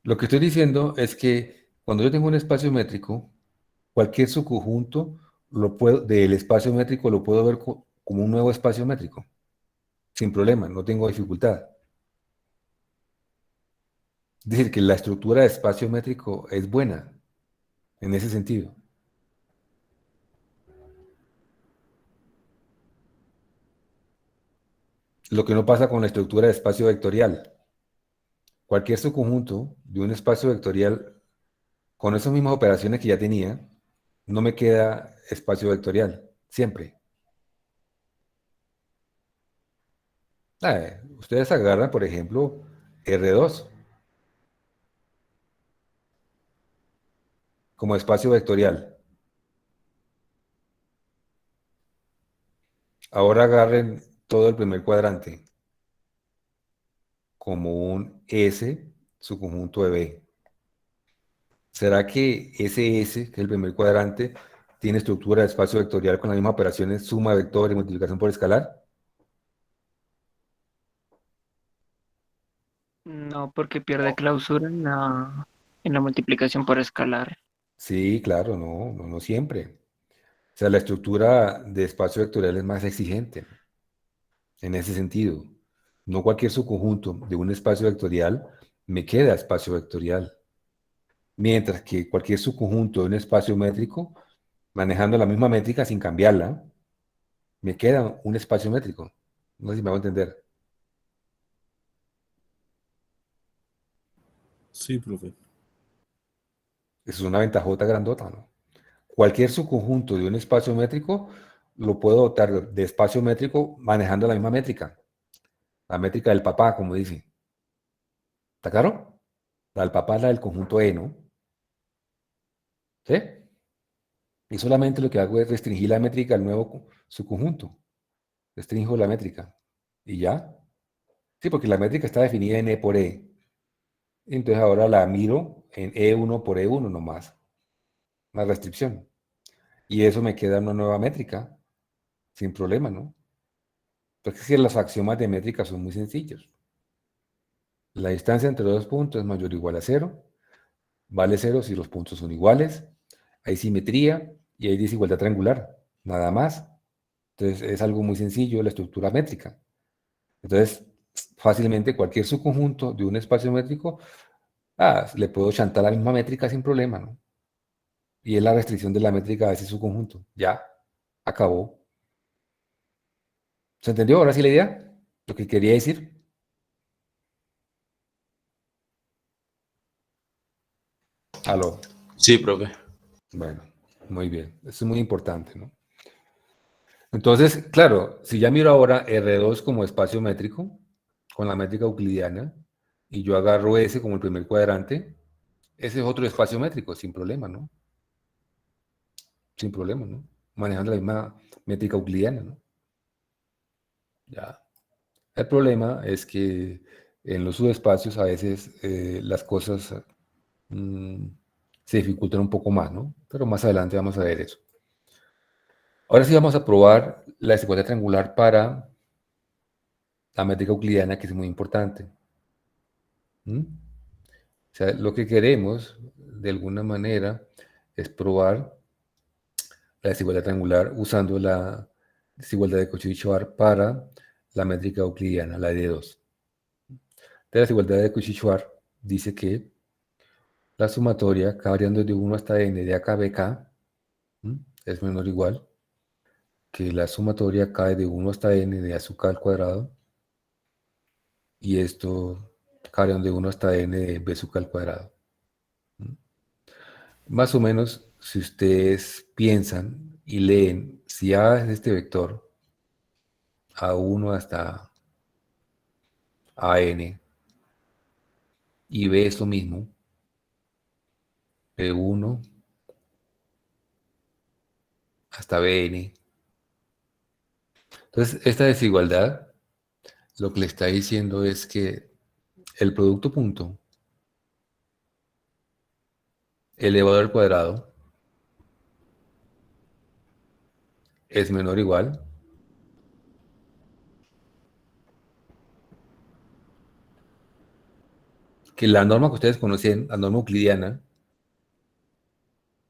Speaker 1: Lo que estoy diciendo es que cuando yo tengo un espacio métrico, cualquier subconjunto del espacio métrico lo puedo ver como un nuevo espacio métrico, sin problema, no tengo dificultad. Es decir, que la estructura de espacio métrico es buena en ese sentido. Lo que no pasa con la estructura de espacio vectorial. Cualquier subconjunto de un espacio vectorial con esas mismas operaciones que ya tenía, no me queda espacio vectorial, siempre. Ustedes agarran, por ejemplo, R2 como espacio vectorial. Ahora agarren todo el primer cuadrante como un S subconjunto de B. ¿Será que ese S, que es el primer cuadrante, tiene estructura de espacio vectorial con las mismas operaciones suma de vectores y multiplicación por escalar?
Speaker 3: No, porque pierde clausura en la multiplicación por escalar.
Speaker 1: Sí, claro, no, no, no siempre. O sea, la estructura de espacio vectorial es más exigente en ese sentido. No cualquier subconjunto de un espacio vectorial me queda espacio vectorial. Mientras que cualquier subconjunto de un espacio métrico, manejando la misma métrica sin cambiarla, me queda un espacio métrico. No sé si me hago entender.
Speaker 7: Sí, profe.
Speaker 1: Eso es una ventajota grandota, ¿no? Cualquier subconjunto de un espacio métrico lo puedo dotar de espacio métrico manejando la misma métrica. La métrica del papá, como dice. ¿Está claro? La del papá es la del conjunto E, ¿no? ¿Sí? Y solamente lo que hago es restringir la métrica al nuevo subconjunto. Restringo la métrica. ¿Y ya? Sí, porque la métrica está definida en E por E. Entonces ahora la miro en E1 por E1 nomás. Una restricción. Y eso me queda una nueva métrica. Sin problema, ¿no? Porque es que los axiomas de métrica son muy sencillos. La distancia entre los dos puntos es mayor o igual a 0. Vale 0 si los puntos son iguales. Hay simetría y hay desigualdad triangular, nada más. Entonces es algo muy sencillo la estructura métrica. Entonces, fácilmente cualquier subconjunto de un espacio métrico, le puedo chantar la misma métrica sin problema, ¿no? Y es la restricción de la métrica a ese subconjunto. Ya, acabó. ¿Se entendió ahora sí la idea? Lo que quería decir. Aló.
Speaker 7: Sí, profe.
Speaker 1: Bueno, muy bien. Eso es muy importante, ¿no? Entonces, claro, si ya miro ahora R2 como espacio métrico, con la métrica euclidiana, y yo agarro S como el primer cuadrante, ese es otro espacio métrico, sin problema, ¿no? Sin problema, ¿no? Manejando la misma métrica euclidiana, ¿no? Ya. El problema es que en los subespacios a veces las cosas mm, se dificultan un poco más, ¿no? Pero más adelante vamos a ver eso. Ahora sí vamos a probar la desigualdad triangular para la métrica euclidiana, que es muy importante. ¿Mm? O sea, lo que queremos, de alguna manera, es probar la desigualdad triangular usando la desigualdad de Cauchy-Schwarz para la métrica euclidiana, la de 2. De la desigualdad de Cauchy-Schwarz dice que la sumatoria, k variando de 1 hasta n de AKBK, es menor o igual que la sumatoria k de 1 hasta n de ASUK al cuadrado, y esto k variando de 1 hasta n de BSUK al cuadrado. Más o menos, si ustedes piensan y leen, si A es este vector, A1 hasta AN, y B es lo mismo, B1 hasta Bn. Entonces, esta desigualdad lo que le está diciendo es que el producto punto elevado al cuadrado es menor o igual que la norma que ustedes conocen, la norma euclidiana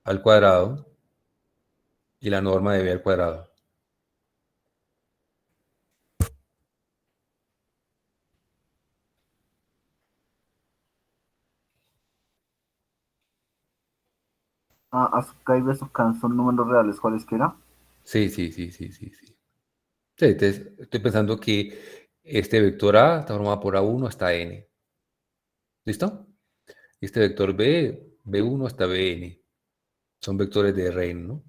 Speaker 1: al cuadrado y la norma de B al cuadrado.
Speaker 2: Asuka y Besukan son números reales, ¿cuáles que era?
Speaker 1: Sí. Sí, entonces, estoy pensando que este vector A está formado por A1 hasta N. ¿Listo? Este vector B, B1 hasta Bn. Son vectores de Rn, ¿no?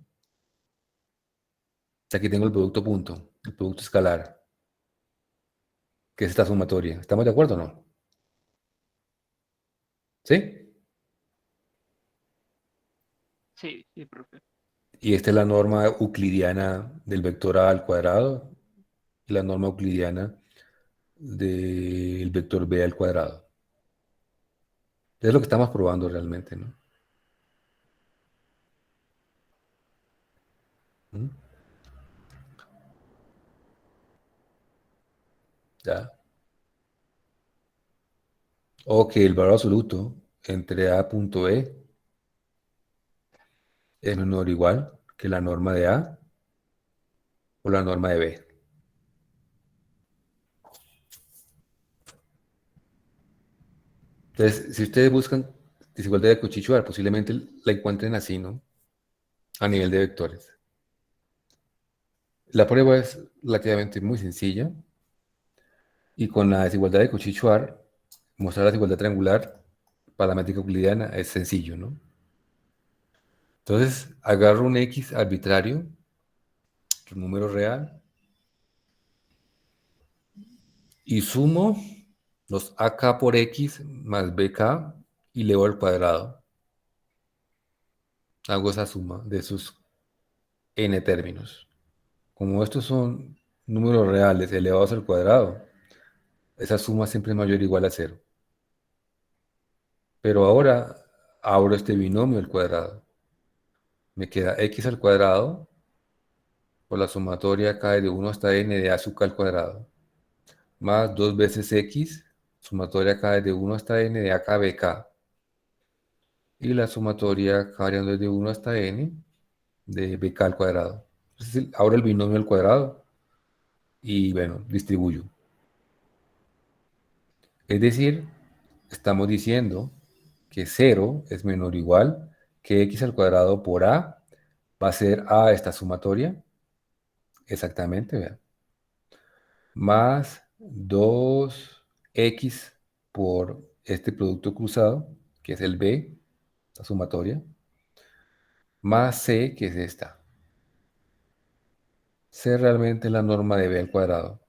Speaker 1: Aquí tengo el producto punto, el producto escalar, que es esta sumatoria. ¿Estamos de acuerdo o no? ¿Sí?
Speaker 3: Sí, sí, profe.
Speaker 1: Y esta es la norma euclidiana del vector A al cuadrado y la norma euclidiana del vector B al cuadrado. Es lo que estamos probando realmente, ¿no? ¿Mm? ¿Ya? O que el valor absoluto entre A punto E es menor o igual que la norma de A o la norma de B. Entonces, si ustedes buscan desigualdad de Cauchy-Schwarz, posiblemente la encuentren así, ¿no? A nivel de vectores. La prueba es relativamente muy sencilla y con la desigualdad de Cauchy-Schwarz, mostrar la desigualdad triangular para la métrica euclidiana es sencillo, ¿no? Entonces, agarro un X arbitrario, un número real, y sumo los AK por X más BK y elevo al cuadrado. Hago esa suma de sus n términos. Como estos son números reales elevados al cuadrado, esa suma siempre es mayor o igual a 0. Pero ahora abro este binomio al cuadrado. Me queda x al cuadrado por la sumatoria k de 1 hasta n de a sub k al cuadrado, más 2 veces x, sumatoria k de 1 hasta n de a k b k, y la sumatoria k variando de 1 hasta n de bk al cuadrado. Entonces, ahora el binomio al cuadrado y bueno, distribuyo. Es decir, estamos diciendo que 0 es menor o igual que x al cuadrado por a va a ser a esta sumatoria. Exactamente, vean. Más 2x por este producto cruzado, que es el b, la sumatoria, más c, que es esta. C realmente es la norma de b al cuadrado.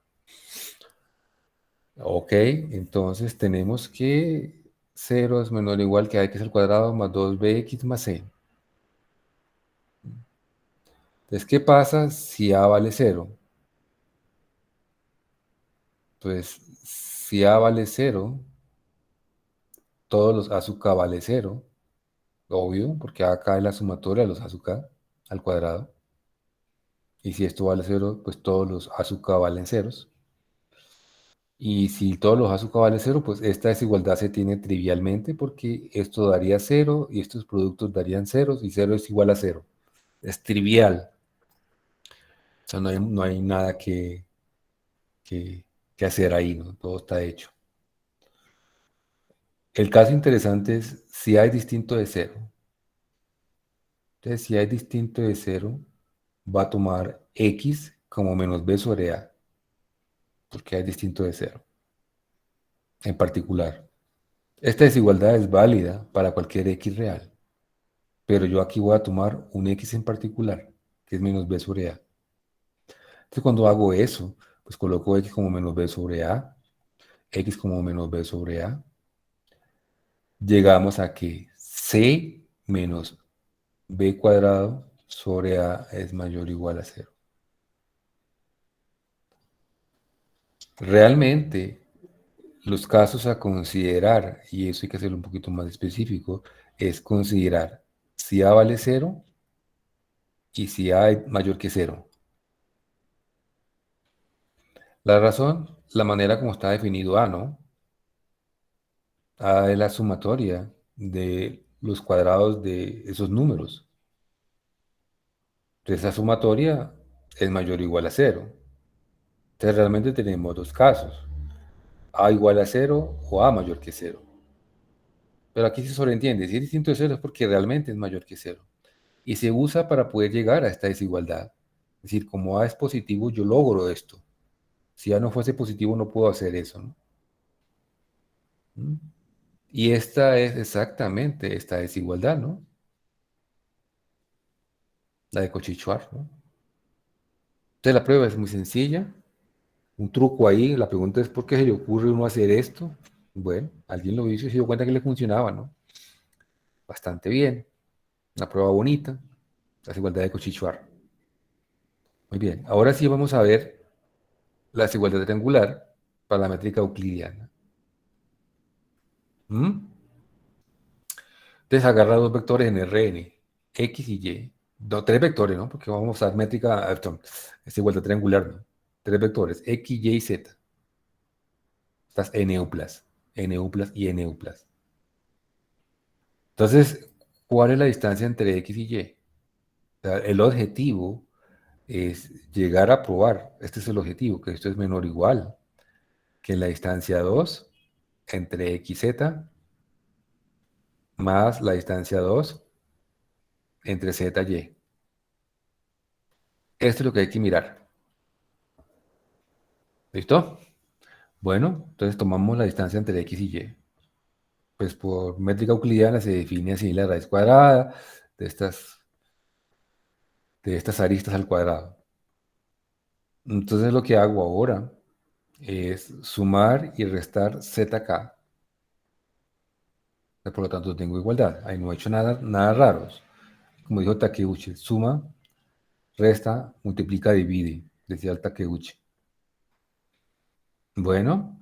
Speaker 1: Ok, entonces tenemos que 0 es menor o igual que x al cuadrado más 2bx más c. Entonces, ¿qué pasa si a vale 0? Pues si a vale 0, todos los a sub k vale 0, obvio, porque acá es la sumatoria de los a sub k al cuadrado. Y si esto vale 0, pues todos los a sub k valen ceros. Y si todos los a sub k valen 0, pues esta desigualdad se tiene trivialmente porque esto daría 0 y estos productos darían ceros y 0 es igual a 0. Es trivial. O sea, no hay nada que hacer ahí, ¿no? Todo está hecho. El caso interesante es si A es distinto de 0. Entonces, si A es distinto de 0, va a tomar x como menos b sobre a, porque A es distinto de 0. En particular, esta desigualdad es válida para cualquier x real, pero yo aquí voy a tomar un x en particular, que es menos b sobre a. Entonces, cuando hago eso, pues coloco x como menos b sobre a, x como menos b sobre a, llegamos a que c menos b cuadrado sobre a es mayor o igual a 0. Realmente, los casos a considerar, y eso hay que hacerlo un poquito más específico, es considerar si a vale 0 y si a es mayor que 0. La razón, la manera como está definido a, ¿no? A es la sumatoria de los cuadrados de esos números. Entonces, esa sumatoria es mayor o igual a 0. Entonces, realmente tenemos dos casos. A igual a 0 o a mayor que 0. Pero aquí se sobreentiende, si es distinto de 0 es porque realmente es mayor que 0. Y se usa para poder llegar a esta desigualdad. Es decir, como A es positivo, yo logro esto. Si A no fuese positivo, no puedo hacer eso, ¿no? ¿Mm? Y esta es exactamente esta desigualdad, ¿no? La de Cauchy-Schwarz, ¿no? Entonces la prueba es muy sencilla. Un truco ahí, la pregunta es ¿por qué se le ocurre a uno hacer esto? Bueno, alguien lo hizo y se dio cuenta que le funcionaba, ¿no? Bastante bien. Una prueba bonita. La desigualdad de Cauchy-Schwarz. Muy bien. Ahora sí vamos a ver la desigualdad triangular para la métrica euclidiana. ¿Mm? Entonces agarra dos vectores en Rn, X y Y. Tres vectores, ¿no? Porque vamos a usar métrica, desigualdad triangular, ¿no? Tres vectores, X, Y y Z. Estas NU+, NU+, y NU+. Entonces, ¿cuál es la distancia entre X y Y? O sea, el objetivo es llegar a probar, este es el objetivo, que esto es menor o igual que la distancia 2 entre XZ más la distancia 2 entre ZY. Esto es lo que hay que mirar. ¿Listo? Bueno, entonces tomamos la distancia entre X y Y. Pues por métrica euclidiana se define así la raíz cuadrada de estas aristas al cuadrado. Entonces lo que hago ahora es sumar y restar ZK. Por lo tanto tengo igualdad. Ahí no he hecho nada raros. Como dijo Takeuchi, suma, resta, multiplica, divide. Decía el Takeuchi. Bueno,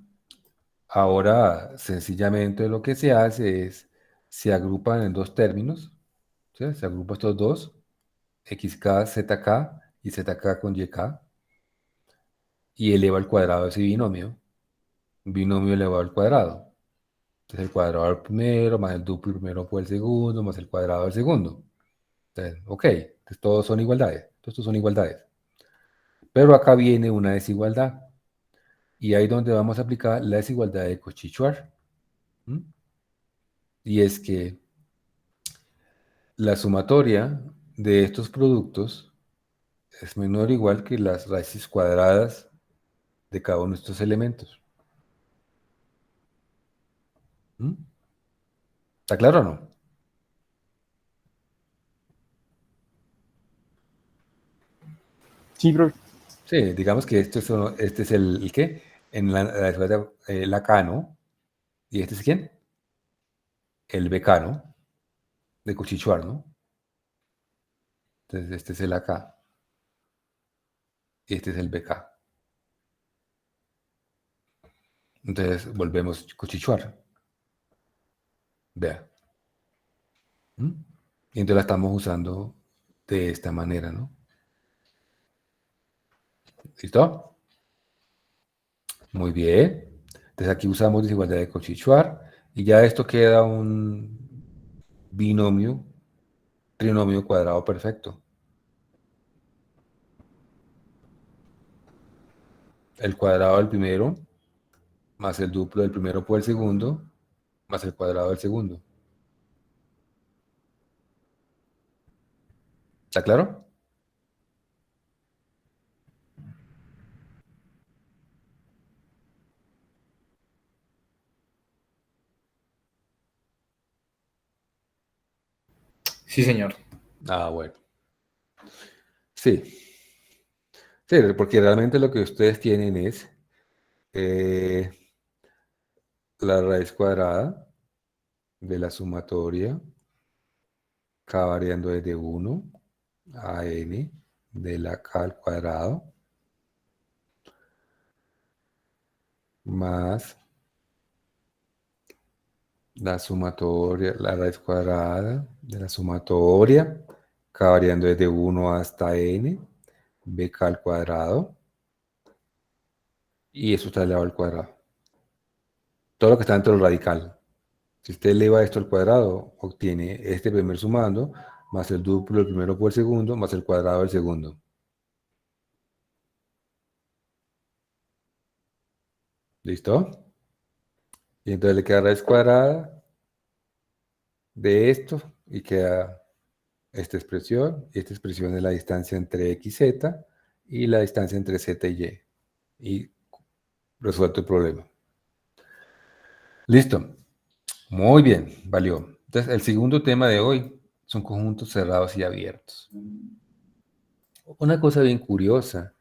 Speaker 1: ahora sencillamente lo que se hace es, se agrupan en dos términos. ¿Sí? Se agrupan estos dos, xk, zk y zk con yk, y eleva al cuadrado ese binomio. Binomio elevado al cuadrado. Entonces el cuadrado del primero, más el duplo primero por el segundo, más el cuadrado del segundo. Entonces, ok, Entonces, todos son igualdades. Todos estos son igualdades. Pero acá viene una desigualdad. Y ahí es donde vamos a aplicar la desigualdad de Cauchy-Schwarz. ¿Mm? Y es que la sumatoria de estos productos es menor o igual que las raíces cuadradas de cada uno de estos elementos. ¿Mm? ¿Está claro o no?
Speaker 7: Sí, profe.
Speaker 1: Sí, digamos que este es el ¿qué? En la desigualdad, la K, ¿no? ¿Y este es quién? El BK, ¿no? De Cauchy-Schwarz, ¿no? Entonces, este es el AK. Y este es el BK. Entonces, volvemos Cauchy-Schwarz. Vea. ¿Mm? Y entonces la estamos usando de esta manera, ¿no? ¿Listo? Muy bien. Entonces aquí usamos desigualdad de Cauchy-Schwarz y ya esto queda un binomio, trinomio cuadrado perfecto. El cuadrado del primero más el duplo del primero por el segundo más el cuadrado del segundo. ¿Está claro?
Speaker 4: Sí, señor.
Speaker 1: Ah, bueno. Sí. Sí, porque realmente lo que ustedes tienen es eh, la raíz cuadrada de la sumatoria k variando desde 1 a n de la k al cuadrado más la sumatoria, la raíz cuadrada de la sumatoria k variando desde 1 hasta n bk al cuadrado y eso está elevado al cuadrado. Todo lo que está dentro del radical. Si usted eleva esto al cuadrado, obtiene este primer sumando más el duplo del primero por el segundo más el cuadrado del segundo. ¿Listo? Y entonces le queda raíz cuadrada de esto y queda esta expresión. Y esta expresión es la distancia entre x y z y la distancia entre z y y. Y resuelto el problema. Listo. Muy bien, valió. Entonces, el segundo tema de hoy son conjuntos cerrados y abiertos. Una cosa bien curiosa,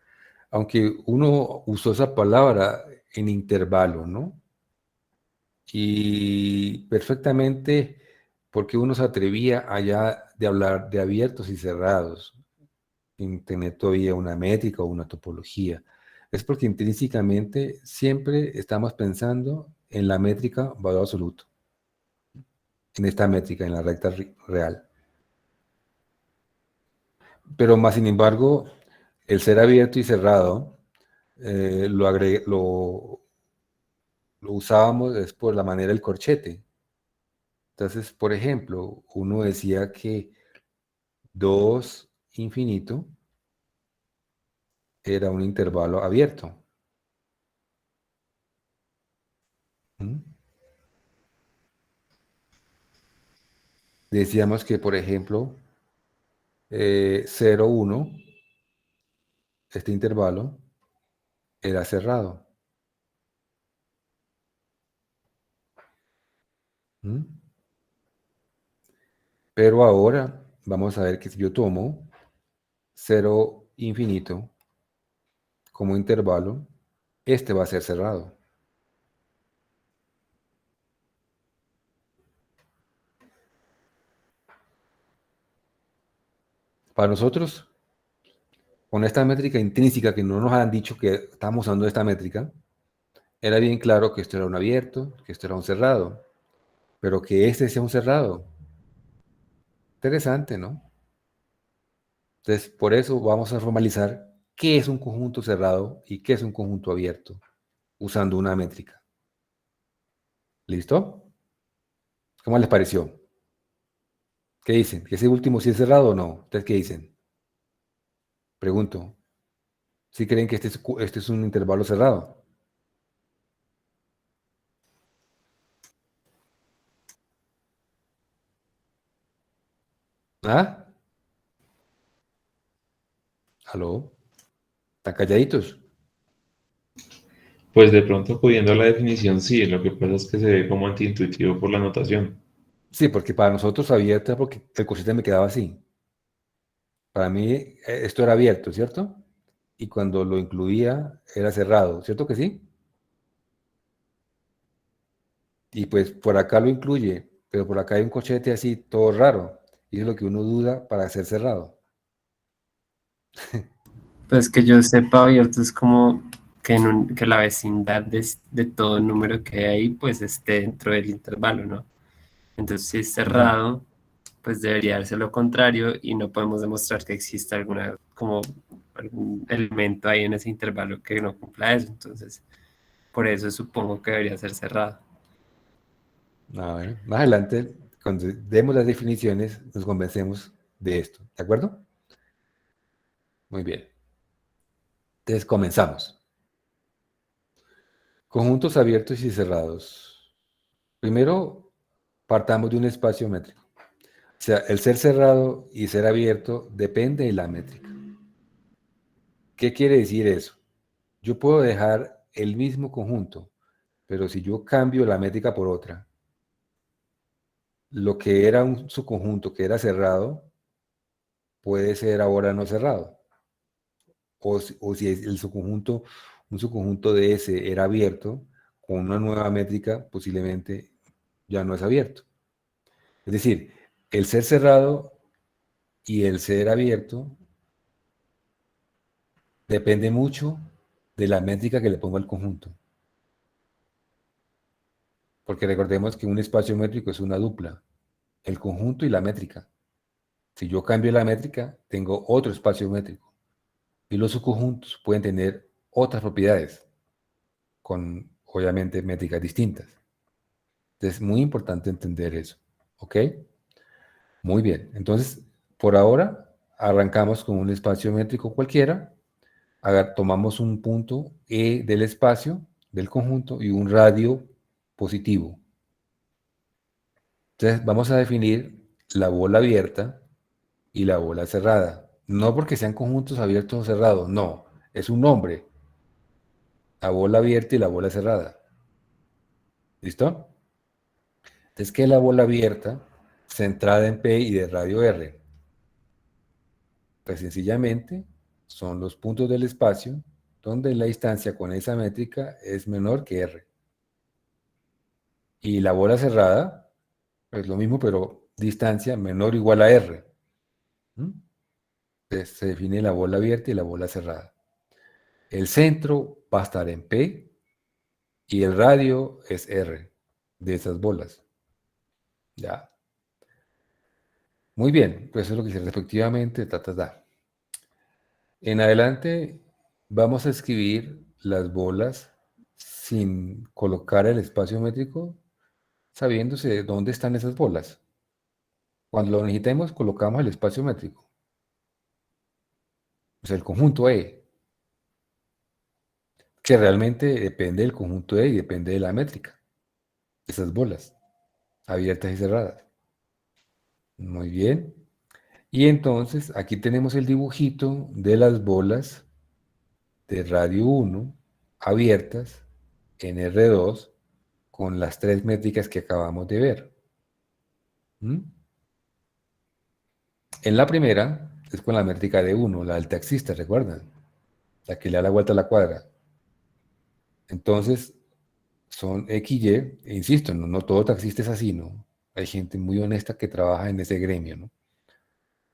Speaker 1: aunque uno usó esa palabra en intervalo, ¿no? Y perfectamente, porque uno se atrevía allá de hablar de abiertos y cerrados, sin tener todavía una métrica o una topología. Es porque intrínsecamente siempre estamos pensando en la métrica valor absoluto, en esta métrica, en la recta real. Pero más sin embargo, el ser abierto y cerrado lo usábamos es por la manera del corchete. Entonces, por ejemplo, uno decía que 2 infinito era un intervalo abierto. ¿Mm? Decíamos que, por ejemplo, 0, 1, este intervalo, era cerrado. ¿Mm? Pero ahora vamos a ver que si yo tomo 0 infinito como intervalo, este va a ser cerrado. Para nosotros, con esta métrica intrínseca que no nos han dicho que estamos usando esta métrica, era bien claro que esto era un abierto, que esto era un cerrado, pero que este sea un cerrado. Interesante, ¿no? Entonces, por eso vamos a formalizar qué es un conjunto cerrado y qué es un conjunto abierto, usando una métrica. ¿Listo? ¿Cómo les pareció? ¿Qué dicen? ¿Que ese último sí es cerrado o no? ¿Ustedes qué dicen? Pregunto, ¿sí creen que este es un intervalo cerrado? ¿Ah? ¿Aló? ¿Están calladitos?
Speaker 6: Pues de pronto acudiendo a la definición, sí, lo que pasa es que se ve como antiintuitivo por la notación.
Speaker 1: Sí, porque para nosotros abierta, porque el cosita me quedaba así. Para mí esto era abierto, ¿cierto? Y cuando lo incluía era cerrado, ¿cierto que sí? Y pues por acá lo incluye, pero por acá hay un cochete así, todo raro. Y es lo que uno duda para ser cerrado.
Speaker 8: Pues que yo sepa, abierto es como que, que la vecindad de todo número que hay, pues esté dentro del intervalo, ¿no? Entonces, si es cerrado, pues debería ser lo contrario y no podemos demostrar que exista como algún elemento ahí en ese intervalo que no cumpla eso. Entonces, por eso supongo que debería ser cerrado.
Speaker 1: Bueno, más adelante, cuando demos las definiciones, nos convencemos de esto. ¿De acuerdo? Muy bien. Entonces comenzamos. Conjuntos abiertos y cerrados. Primero, partamos de un espacio métrico. O sea, el ser cerrado y ser abierto depende de la métrica. ¿Qué quiere decir eso? Yo puedo dejar el mismo conjunto, pero si yo cambio la métrica por otra, lo que era un subconjunto que era cerrado, puede ser ahora no cerrado. O si el subconjunto, un subconjunto de ese era abierto, con una nueva métrica posiblemente ya no es abierto. Es decir, el ser cerrado y el ser abierto depende mucho de la métrica que le pongo al conjunto. Porque recordemos que un espacio métrico es una dupla, el conjunto y la métrica. Si yo cambio la métrica, tengo otro espacio métrico. Y los subconjuntos pueden tener otras propiedades, con obviamente métricas distintas. Entonces, es muy importante entender eso. ¿Ok? Muy bien. Entonces, por ahora, arrancamos con un espacio métrico cualquiera. Tomamos un punto E del espacio, del conjunto, y un radio positivo. Entonces, vamos a definir la bola abierta y la bola cerrada. No porque sean conjuntos abiertos o cerrados, no. Es un nombre. La bola abierta y la bola cerrada. ¿Listo? Entonces, ¿qué es la bola abierta? Centrada en P y de radio R. Pues sencillamente son los puntos del espacio donde la distancia con esa métrica es menor que R. Y la bola cerrada es lo mismo, pero distancia menor o igual a R. Entonces se define la bola abierta y la bola cerrada. El centro va a estar en P y el radio es R de esas bolas. Ya. Muy bien, pues eso es lo que dice respectivamente, En adelante vamos a escribir las bolas sin colocar el espacio métrico, sabiéndose dónde están esas bolas. Cuando lo necesitemos, colocamos el espacio métrico. O sea, el conjunto E, que realmente depende del conjunto E y depende de la métrica. Esas bolas, abiertas y cerradas. Muy bien. Y entonces aquí tenemos el dibujito de las bolas de radio 1 abiertas en R2 con las tres métricas que acabamos de ver. En la primera es con la métrica de 1, la del taxista, ¿recuerdan? La que le da la vuelta a la cuadra. Entonces, son XY, e insisto, no todo taxista es así, ¿no? Hay gente muy honesta que trabaja en ese gremio, ¿no?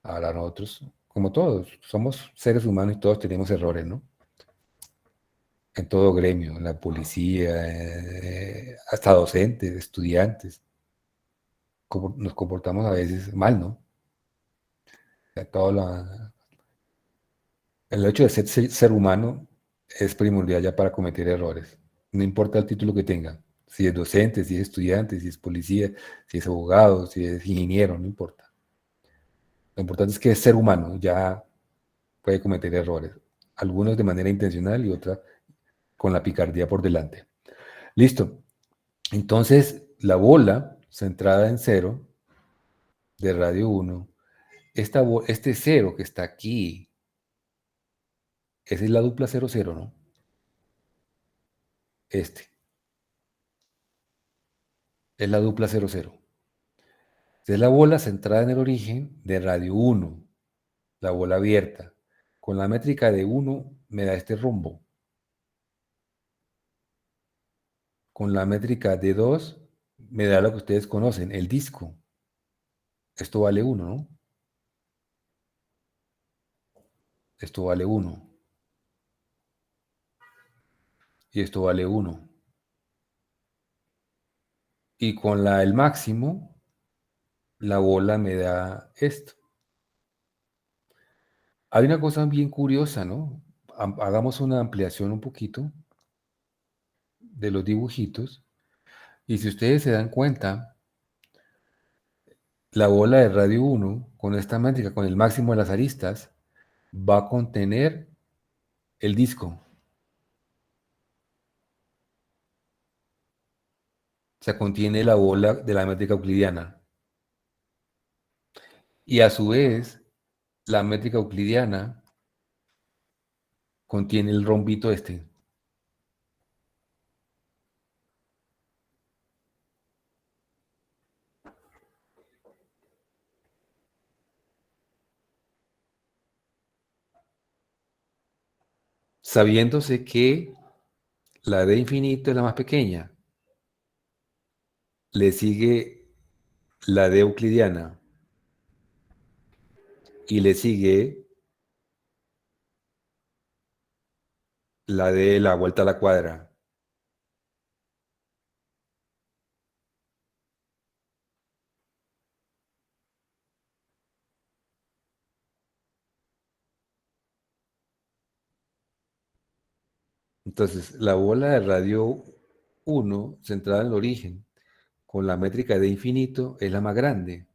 Speaker 1: Ahora nosotros, como todos, somos seres humanos y todos tenemos errores, ¿no? En todo gremio, en la policía, hasta docentes, estudiantes. Nos comportamos a veces mal, ¿no? O sea, el hecho de ser humano es primordial ya para cometer errores. No importa el título que tenga. Si es docente, si es estudiante, si es policía, si es abogado, si es ingeniero, no importa. Lo importante es que es ser humano. Ya puede cometer errores. Algunos de manera intencional y otras con la picardía por delante. Listo. Entonces, la bola centrada en 0 de radio 1, este 0 que está aquí, esa es la dupla 0, 0, ¿no? Este. Es la dupla 0, 0. Es la bola centrada en el origen de radio 1, la bola abierta. Con la métrica de 1 me da este rombo. Con la métrica de 2 me da lo que ustedes conocen, el disco. Esto vale 1, ¿no? Esto vale 1. Y esto vale 1. Y con el máximo, la bola me da esto. Hay una cosa bien curiosa, ¿no? Hagamos una ampliación un poquito de los dibujitos. Y si ustedes se dan cuenta, la bola de radio 1, con esta métrica, con el máximo de las aristas, va a contener el disco. O sea, contiene la bola de la métrica euclidiana. Y a su vez, la métrica euclidiana contiene el rombito este. Sabiéndose que la D infinito es la más pequeña. Le sigue la D euclidiana. Y le sigue la de la vuelta a la cuadra. Entonces, la bola de radio 1, centrada en el origen, con la métrica de infinito, es la más grande.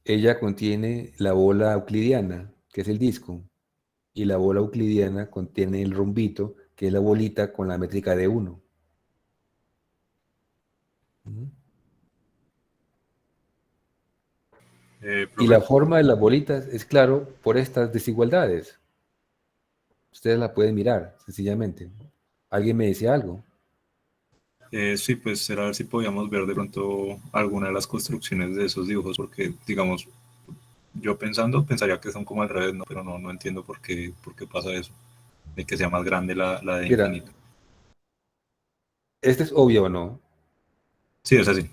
Speaker 1: Ella contiene la bola euclidiana, que es el disco, y la bola euclidiana contiene el rombito, que es la bolita con la métrica de 1. Y la forma de las bolitas es claro por estas desigualdades. Ustedes la pueden mirar, sencillamente. ¿Alguien me decía algo?
Speaker 9: Sí, pues era a ver si podíamos ver de pronto alguna de las construcciones de esos dibujos, porque, digamos, yo pensaría que son como al revés, ¿no? Pero no entiendo por qué pasa eso, de que sea más grande la de
Speaker 1: Mira,
Speaker 9: infinito.
Speaker 1: ¿este es obvio o no?
Speaker 9: Sí, es así.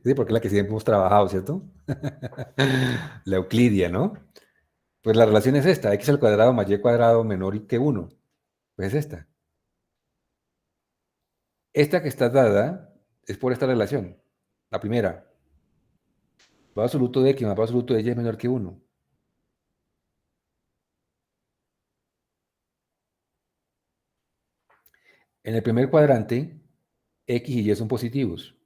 Speaker 1: Sí, porque es la que siempre hemos trabajado, ¿cierto? La euclidia, ¿no? Pues la relación es esta, x al cuadrado más y cuadrado menor que 1. Pues es esta. Esta que está dada es por esta relación. La primera. Valor absoluto de x más valor absoluto de y es menor que 1. En el primer cuadrante, x y y son positivos.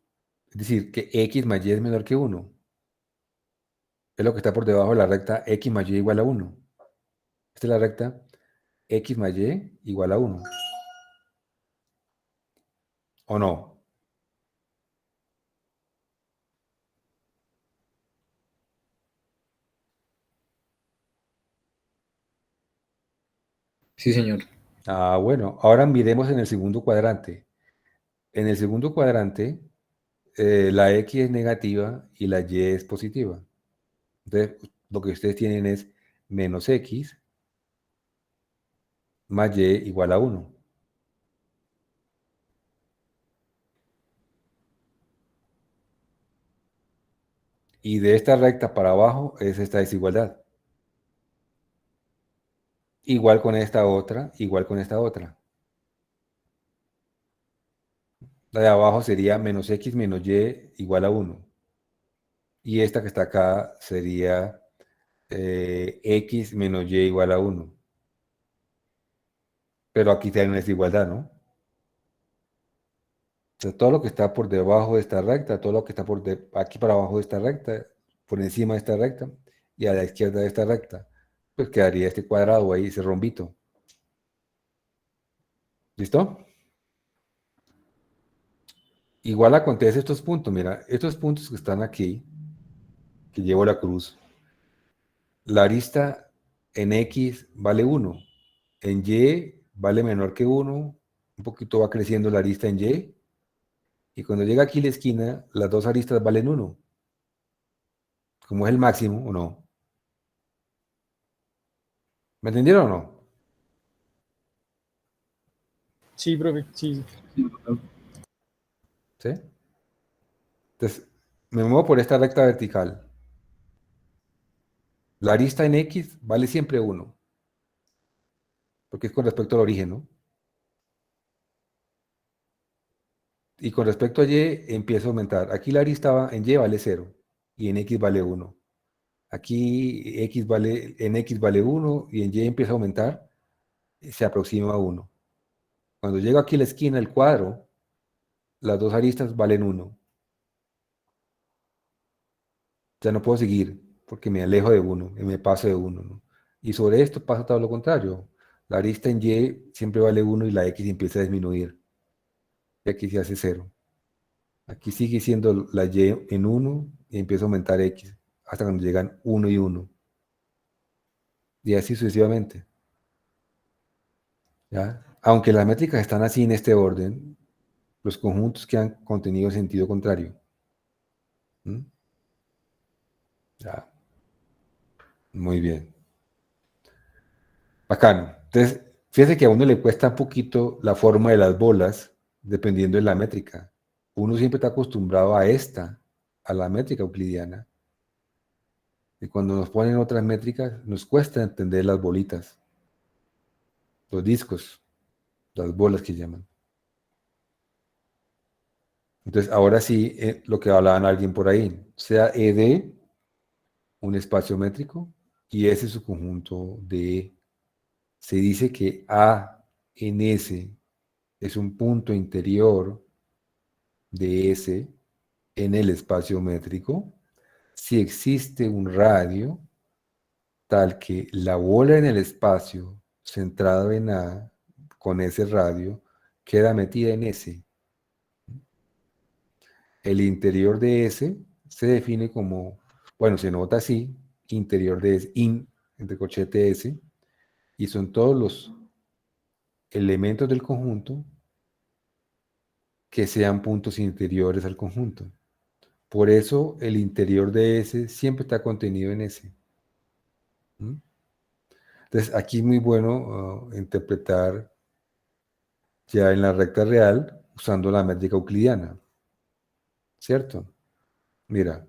Speaker 1: Es decir, que x más y es menor que 1. Es lo que está por debajo de la recta x más y igual a 1. Esta es la recta x más y igual a 1. ¿O no?
Speaker 4: Sí, señor.
Speaker 1: Ah, bueno. Ahora miremos en el segundo cuadrante. En el segundo cuadrante, la x es negativa y la y es positiva. Entonces, lo que ustedes tienen es menos x más y igual a 1. Y de esta recta para abajo es esta desigualdad. Igual con esta otra, igual con esta otra. La de abajo sería menos x menos y igual a 1. Y esta que está acá sería x menos y igual a 1. Pero aquí tienen desigualdad, ¿no? O sea, todo lo que está por debajo de esta recta, todo lo que está aquí para abajo de esta recta, por encima de esta recta y a la izquierda de esta recta, pues quedaría este cuadrado ahí, ese rombito. ¿Listo? Igual acontece estos puntos, mira, estos puntos que están aquí, que llevo la cruz, la arista en X vale 1, en Y vale menor que 1, un poquito va creciendo la arista en Y, y cuando llega aquí a la esquina, las dos aristas valen 1, como es el máximo, ¿o no? ¿Me entendieron o no?
Speaker 7: Sí, profe, sí.
Speaker 1: ¿Sí? Entonces, me muevo por esta recta vertical. La arista en X vale siempre 1, porque es con respecto al origen, ¿no? Y con respecto a Y, empieza a aumentar. Aquí la arista en Y vale 0 y en X vale 1. Aquí en X vale 1 y en Y empieza a aumentar, se aproxima a 1. Cuando llego aquí a la esquina del cuadro, las dos aristas valen 1. Ya no puedo seguir porque me alejo de 1 y me paso de 1, ¿no? Y sobre esto pasa todo lo contrario. La arista en Y siempre vale 1 y la X empieza a disminuir. Y aquí se hace 0. Aquí sigue siendo la Y en 1 y empieza a aumentar X hasta cuando llegan 1 y 1. Y así sucesivamente. ¿Ya? Aunque las métricas están así en este orden, los conjuntos quedan contenidos en sentido contrario. ¿Mm? Ya. Muy bien. Bacano. Entonces, fíjese que a uno le cuesta un poquito la forma de las bolas, dependiendo de la métrica. Uno siempre está acostumbrado a la métrica euclidiana. Y cuando nos ponen otras métricas, nos cuesta entender las bolitas, los discos, las bolas que llaman. Entonces, ahora sí, lo que hablaban alguien por ahí, sea ED un espacio métrico y ese es su conjunto de E. Se dice que A en S es un punto interior de S en el espacio métrico si existe un radio tal que la bola en el espacio centrado en A con ese radio queda metida en S. El interior de S se define como, bueno, se nota así, interior de S, entre corchete S, y son todos los elementos del conjunto que sean puntos interiores al conjunto. Por eso el interior de S siempre está contenido en S. ¿Mm? Entonces aquí es muy bueno interpretar ya en la recta real usando la métrica euclidiana. ¿Cierto? Mira,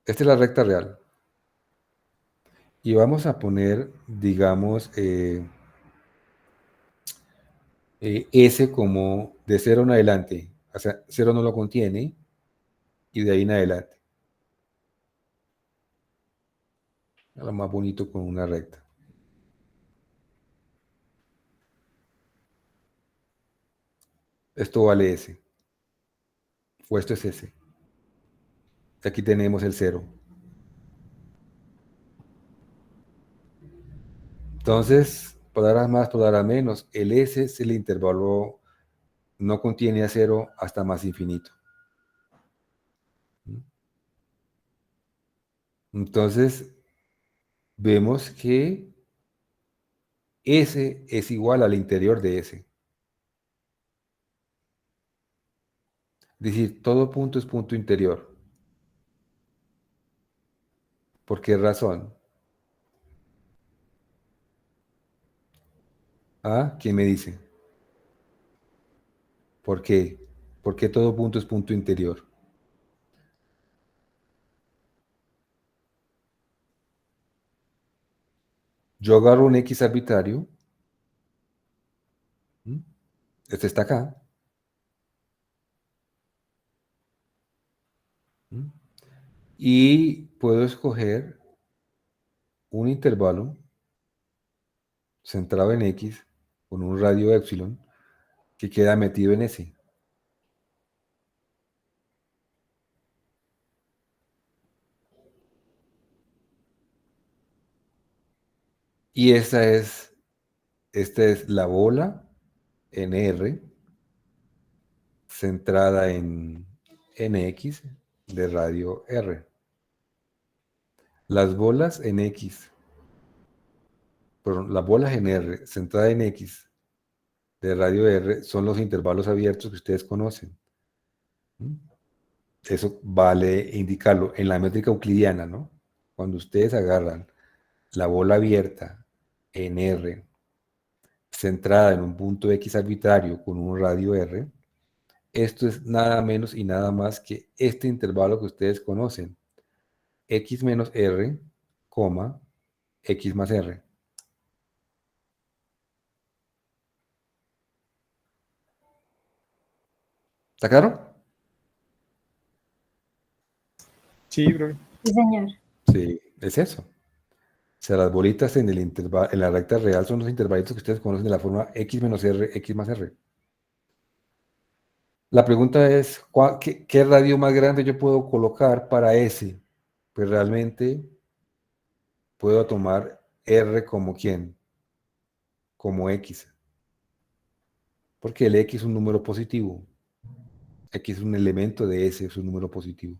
Speaker 1: esta es la recta real. Y vamos a poner, digamos, S como de 0 en adelante. O sea, 0 no lo contiene y de ahí en adelante. Lo más bonito con una recta. Esto vale S. O esto es S. Aquí tenemos el 0. Entonces, palabras más, palabras menos. El S es el intervalo, no contiene a 0 hasta más infinito. Entonces, vemos que S es igual al interior de S. Es decir, todo punto es punto interior. ¿Por qué razón? ¿Ah? ¿Quién me dice? ¿Por qué? ¿Por qué todo punto es punto interior? Yo agarro un X arbitrario. Este está acá. Y puedo escoger un intervalo centrado en X con un radio epsilon que queda metido en S. Y esta es la bola en R centrada en X de radio R. Las bolas en X, perdón, las bolas en R centrada en X de radio R son los intervalos abiertos que ustedes conocen. ¿Mm? Eso vale indicarlo en la métrica euclidiana, ¿no? Cuando ustedes agarran la bola abierta en R centrada en un punto X arbitrario con un radio R, esto es nada menos y nada más que este intervalo que ustedes conocen, X menos R, coma, X más R. ¿Está claro?
Speaker 7: Sí, profe.
Speaker 5: Sí, señor.
Speaker 1: Sí, es eso. O sea, las bolitas en el intervalo, en la recta real son los intervalitos que ustedes conocen de la forma X menos R, X más R. La pregunta es, ¿qué radio más grande yo puedo colocar para S? Pues realmente puedo tomar R como ¿quién? Como X. Porque el X es un número positivo. X es un elemento de S, es un número positivo.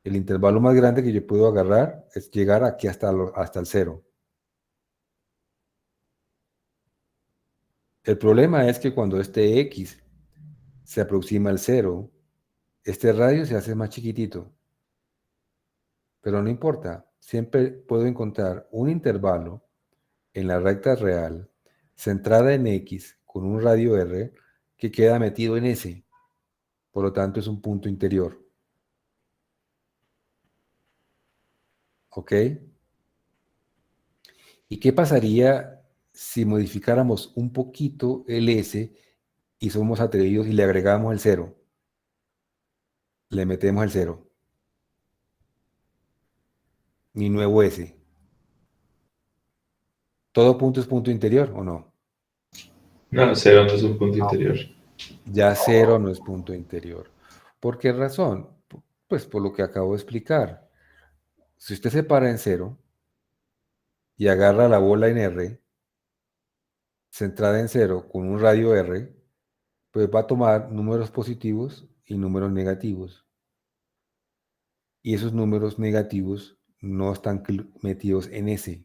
Speaker 1: El intervalo más grande que yo puedo agarrar es llegar aquí hasta el 0. El problema es que cuando este X se aproxima al 0, este radio se hace más chiquitito. Pero no importa, siempre puedo encontrar un intervalo en la recta real centrada en X con un radio R que queda metido en S. Por lo tanto, es un punto interior. ¿Ok? ¿Y qué pasaría si modificáramos un poquito el S y somos atrevidos y le agregamos el 0? Le metemos el 0. Mi nuevo S. ¿Todo punto es punto interior o no?
Speaker 6: No, 0 no es un punto interior.
Speaker 1: Ya 0 no es punto interior. ¿Por qué razón? Pues por lo que acabo de explicar. Si usted se para en 0 y agarra la bola en R, centrada en 0 con un radio R, pues va a tomar números positivos y números negativos. Y esos números negativos no están metidos en S.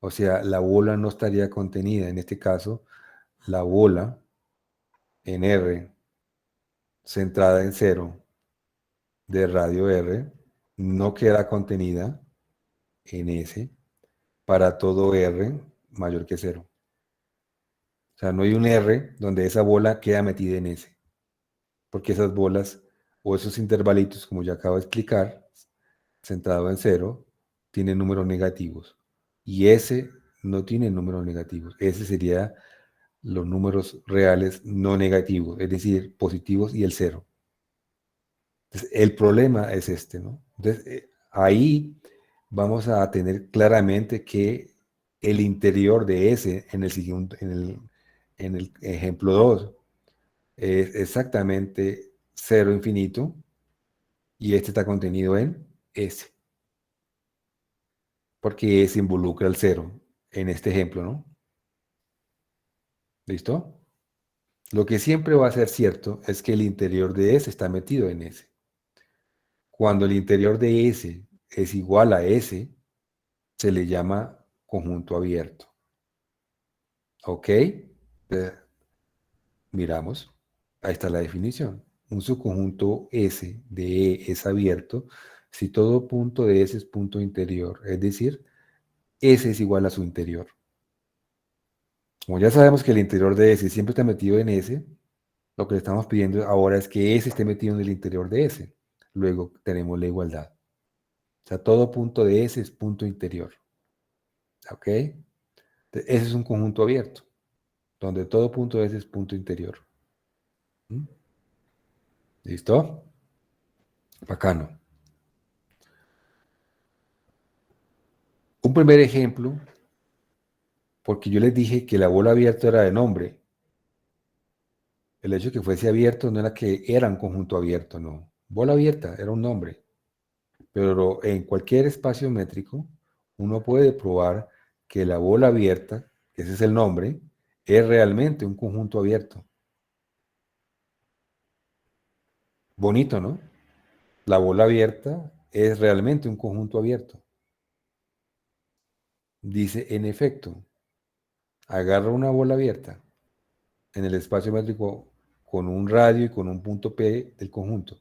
Speaker 1: O sea, la bola no estaría contenida. En este caso, la bola en R, centrada en 0, de radio R, no queda contenida en S para todo R mayor que 0. O sea, no hay un R donde esa bola queda metida en S. Porque esas bolas o esos intervalitos, como ya acabo de explicar, centrado en 0, tienen números negativos. Y S no tiene números negativos. S sería los números reales no negativos, es decir, positivos y el 0. Entonces, el problema es este, ¿no? Entonces, ahí vamos a tener claramente que el interior de S en el ejemplo 2 es exactamente 0 infinito y este está contenido en S. Porque S involucra el 0 en este ejemplo, ¿no? ¿Listo? Lo que siempre va a ser cierto es que el interior de S está metido en S. Cuando el interior de S es igual a S, se le llama conjunto abierto. ¿Ok? Miramos. Ahí está la definición. Un subconjunto S de E es abierto si todo punto de S es punto interior. Es decir, S es igual a su interior. Como ya sabemos que el interior de S siempre está metido en S, lo que le estamos pidiendo ahora es que S esté metido en el interior de S. Luego tenemos la igualdad. O sea, todo punto de S es punto interior. ¿Ok? Entonces, ese es un conjunto abierto, donde todo punto de S es punto interior. ¿Mm? ¿Listo? Bacano. Un primer ejemplo, porque yo les dije que la bola abierta era de nombre. El hecho de que fuese abierto no era que era un conjunto abierto, no. Bola abierta era un nombre. Pero en cualquier espacio métrico, uno puede probar que la bola abierta, que ese es el nombre, es realmente un conjunto abierto. Bonito, ¿no? La bola abierta es realmente un conjunto abierto. Dice, en efecto, agarra una bola abierta en el espacio métrico con un radio y con un punto P del conjunto.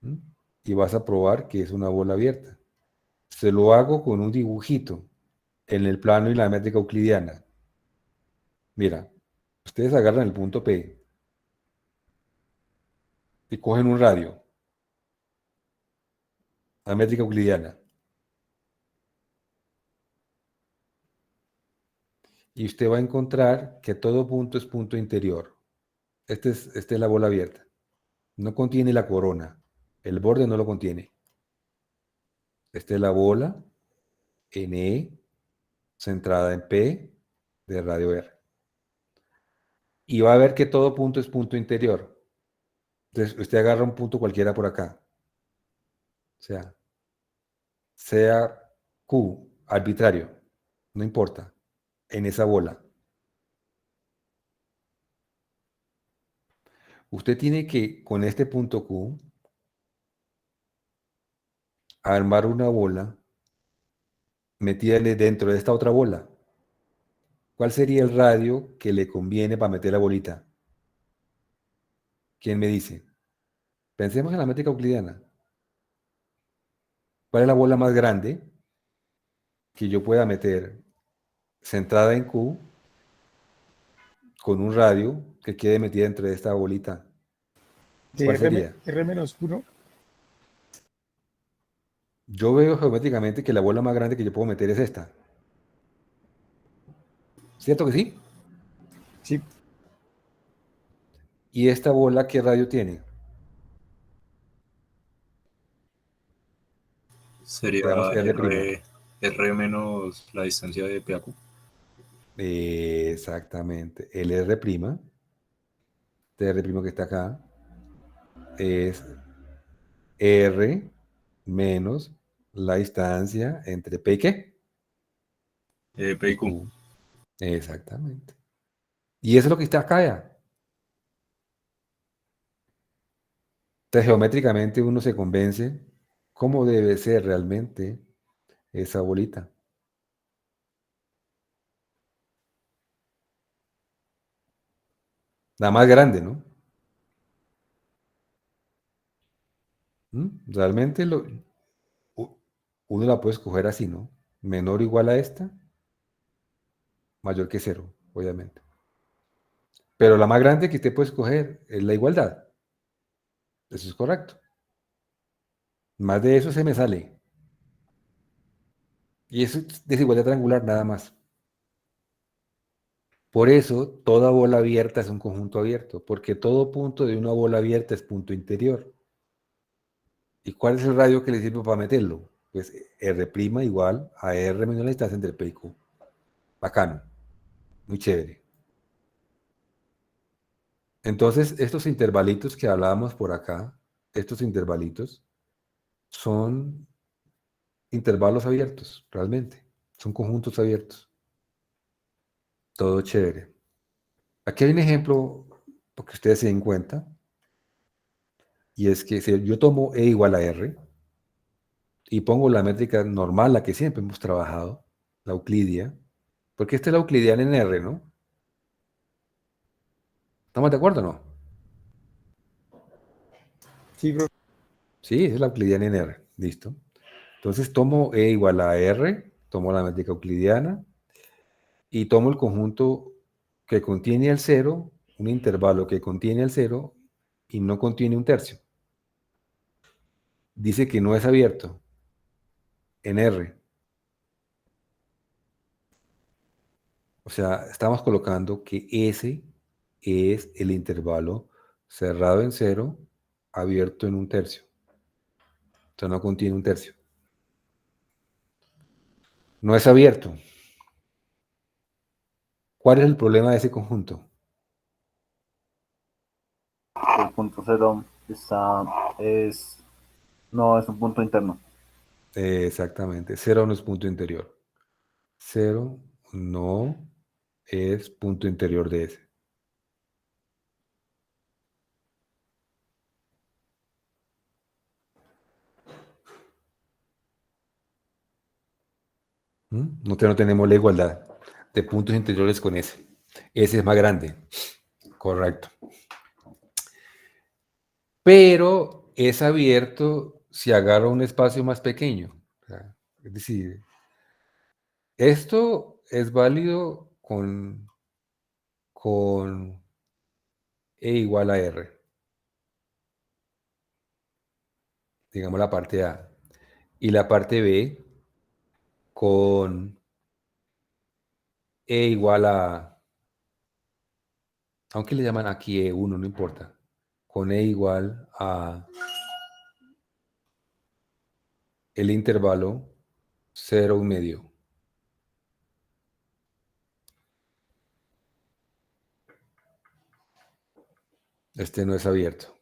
Speaker 1: ¿Mm? Y vas a probar que es una bola abierta. Se lo hago con un dibujito en el plano y la métrica euclidiana. Mira, ustedes agarran el punto P y cogen un radio, la métrica euclidiana, y usted va a encontrar que todo punto es punto interior. Esta es la bola abierta. No contiene la corona. El borde no lo contiene. Esta es la bola en E, centrada en P, de radio R. Y va a ver que todo punto es punto interior. Entonces, usted agarra un punto cualquiera por acá. O sea Q, arbitrario, no importa, en esa bola. Usted tiene que, con este punto Q, armar una bola metida dentro de esta otra bola. ¿Cuál sería el radio que le conviene para meter la bolita? ¿Quién me dice? Pensemos en la métrica euclidiana. ¿Cuál es la bola más grande que yo pueda meter centrada en Q con un radio que quede metida dentro de esta bolita? ¿Cuál sería?
Speaker 7: R-1.
Speaker 1: Yo veo geométricamente que la bola más grande que yo puedo meter es esta. ¿Cierto que sí?
Speaker 7: Sí,
Speaker 1: ¿Y esta bola qué radio tiene?
Speaker 9: Sería
Speaker 1: Digamos R'.
Speaker 9: R menos la distancia de P a Q.
Speaker 1: Exactamente. El R', este R' que está acá, es R menos la distancia entre P y ¿qué?
Speaker 9: P y Q.
Speaker 1: Exactamente. Y eso es lo que está acá ya. Entonces, geométricamente uno se convence cómo debe ser realmente esa bolita. La más grande, ¿no? Realmente uno la puede escoger así, ¿no? Menor o igual a esta, mayor que 0, obviamente. Pero la más grande que usted puede escoger es la igualdad. Eso es correcto. Más de eso se me sale. Y eso es desigualdad triangular nada más. Por eso, toda bola abierta es un conjunto abierto, porque todo punto de una bola abierta es punto interior. ¿Y cuál es el radio que le sirve para meterlo? Pues R' igual a R menos la distancia entre P y Q. Bacano. Muy chévere. Entonces, estos intervalitos que hablábamos por acá, estos intervalitos, son intervalos abiertos, realmente. Son conjuntos abiertos. Todo chévere. Aquí hay un ejemplo, para que ustedes se den cuenta, y es que si yo tomo E igual a R y pongo la métrica normal, la que siempre hemos trabajado, la euclidia, porque esta es la euclidiana en R, ¿no? ¿Estamos de acuerdo o no?
Speaker 7: sí, bro.
Speaker 1: Sí, es la euclidiana en R. Listo. Entonces tomo E igual a R, tomo la métrica euclidiana y tomo el conjunto que contiene el 0, un intervalo que contiene el 0 y no contiene un tercio. Dice que no es abierto en R. O sea, estamos colocando que ese es el intervalo cerrado en 0, abierto en un tercio. O sea, no contiene un tercio. No es abierto. ¿Cuál es el problema de ese conjunto?
Speaker 2: El punto cero no es un punto interno.
Speaker 1: Exactamente. 0 no es punto interior. 0 no es punto interior de S. No tenemos la igualdad de puntos interiores con S. S es más grande. Correcto. Pero es abierto si agarro un espacio más pequeño. Es decir, esto es válido con E igual a R. Digamos la parte A. Y la parte B con E igual a, aunque le llaman aquí E1, no importa, con E igual a el intervalo 0, 1 medio. Este no es abierto.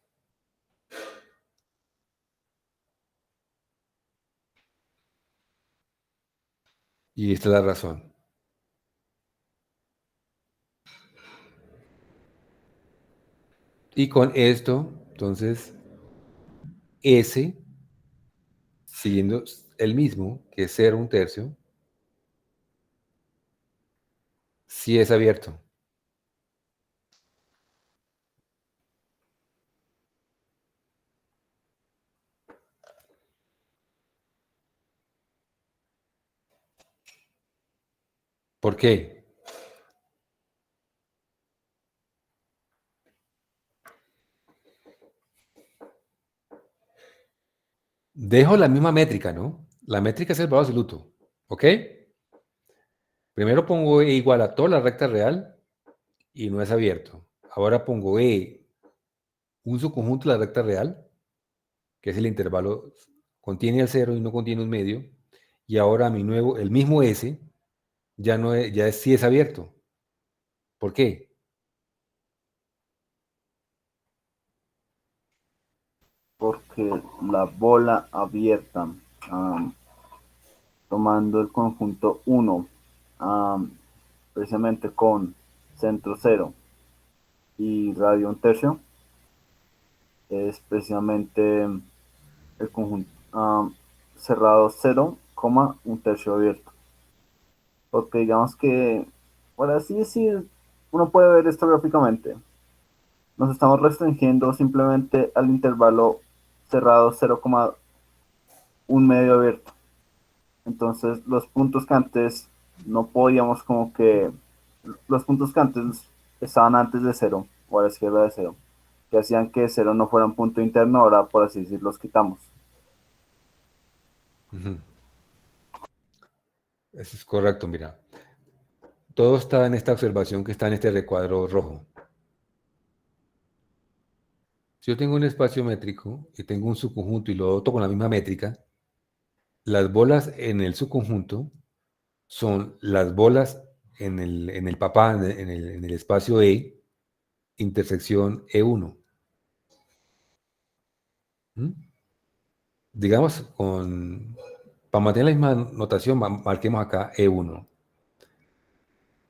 Speaker 1: Y esta es la razón. Y con esto, entonces, S, siguiendo el mismo, que es 0, 1/3, sí es abierto. ¿Por qué? Dejo la misma métrica, ¿no? La métrica es el valor absoluto, ¿ok? Primero pongo E igual a toda la recta real y no es abierto. Ahora pongo E, un subconjunto de la recta real, que es el intervalo, contiene el 0 y no contiene un medio, y ahora el mismo S, sí es abierto. ¿Por qué?
Speaker 2: Porque la bola abierta, tomando el conjunto 1, precisamente con centro 0 y radio 1/3, es precisamente el conjunto cerrado 0, 1/3 abierto. Porque digamos que, por así decir, uno puede ver esto gráficamente. Nos estamos restringiendo simplemente al intervalo cerrado 0,1 medio abierto. Entonces los puntos que antes no podíamos como que, los puntos que antes estaban antes de 0 o a la izquierda de 0, que hacían que 0 no fuera un punto interno, ahora por así decirlo los quitamos.
Speaker 1: Eso es correcto, mira. Todo está en esta observación que está en este recuadro rojo. Si yo tengo un espacio métrico y tengo un subconjunto y lo doto con la misma métrica, las bolas en el subconjunto son las bolas en el papá, en el espacio E, intersección E1. Digamos, para mantener la misma notación, marquemos acá E1.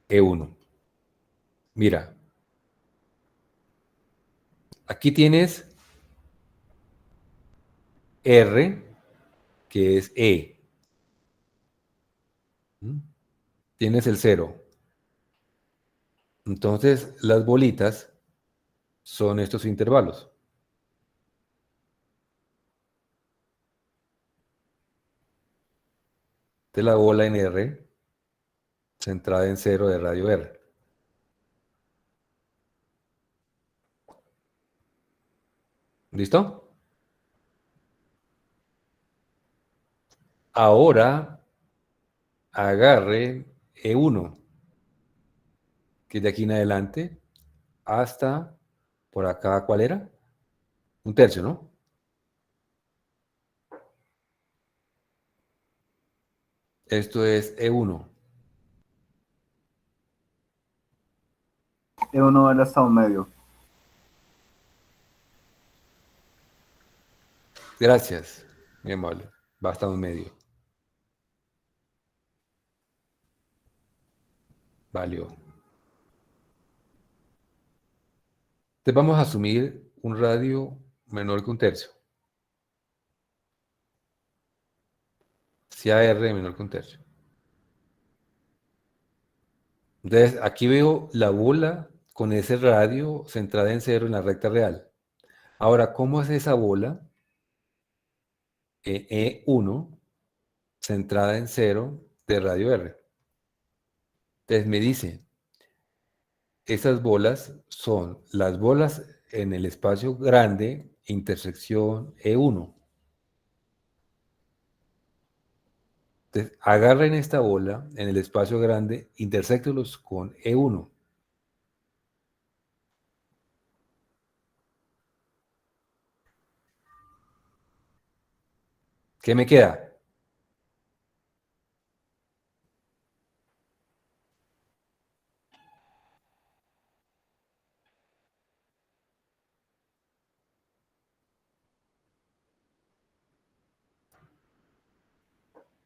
Speaker 1: E1. Mira, aquí tienes R, que es E. Tienes el 0. Entonces, las bolitas son estos intervalos. De la bola en R, centrada en 0 de radio R. ¿Listo? Ahora agarre E1, que es de aquí en adelante, hasta por acá, ¿cuál era? 1/3, ¿no? Esto es E1.
Speaker 2: E1 era hasta un medio.
Speaker 1: Gracias, mi amable. Va hasta un medio. Valió. Entonces vamos a asumir un radio menor que un tercio. CAR menor que un tercio. Entonces, aquí veo la bola con ese radio centrada en cero en la recta real. Ahora, ¿cómo es esa bola? E1 centrada en cero de radio R. Entonces me dice, esas bolas son las bolas en el espacio grande, intersección E1. Entonces, agarren esta bola en el espacio grande, intersectenlos con E1. ¿Qué me queda?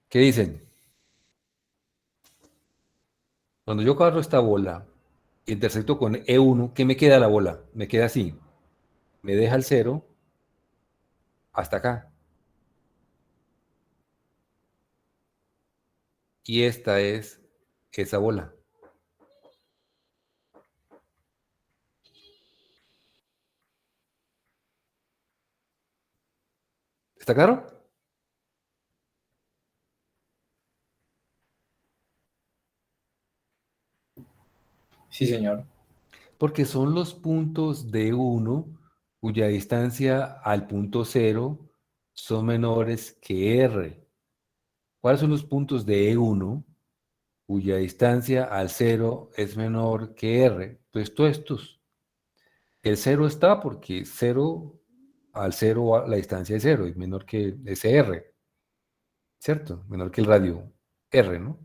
Speaker 1: ¿Qué dicen? Cuando yo agarro esta bola, intersecto con E1, ¿qué me queda la bola? Me queda así. Me deja el cero hasta acá. Y esta es esa bola. ¿Está claro?
Speaker 4: Sí, señor.
Speaker 1: Porque son los puntos de 1 cuya distancia al punto 0 son menores que R. ¿Cuáles son los puntos de E1 cuya distancia al 0 es menor que R? Pues todos estos. El 0 está porque 0 al 0 la distancia es 0, es menor que ese R, ¿cierto? Menor que el radio R, ¿no?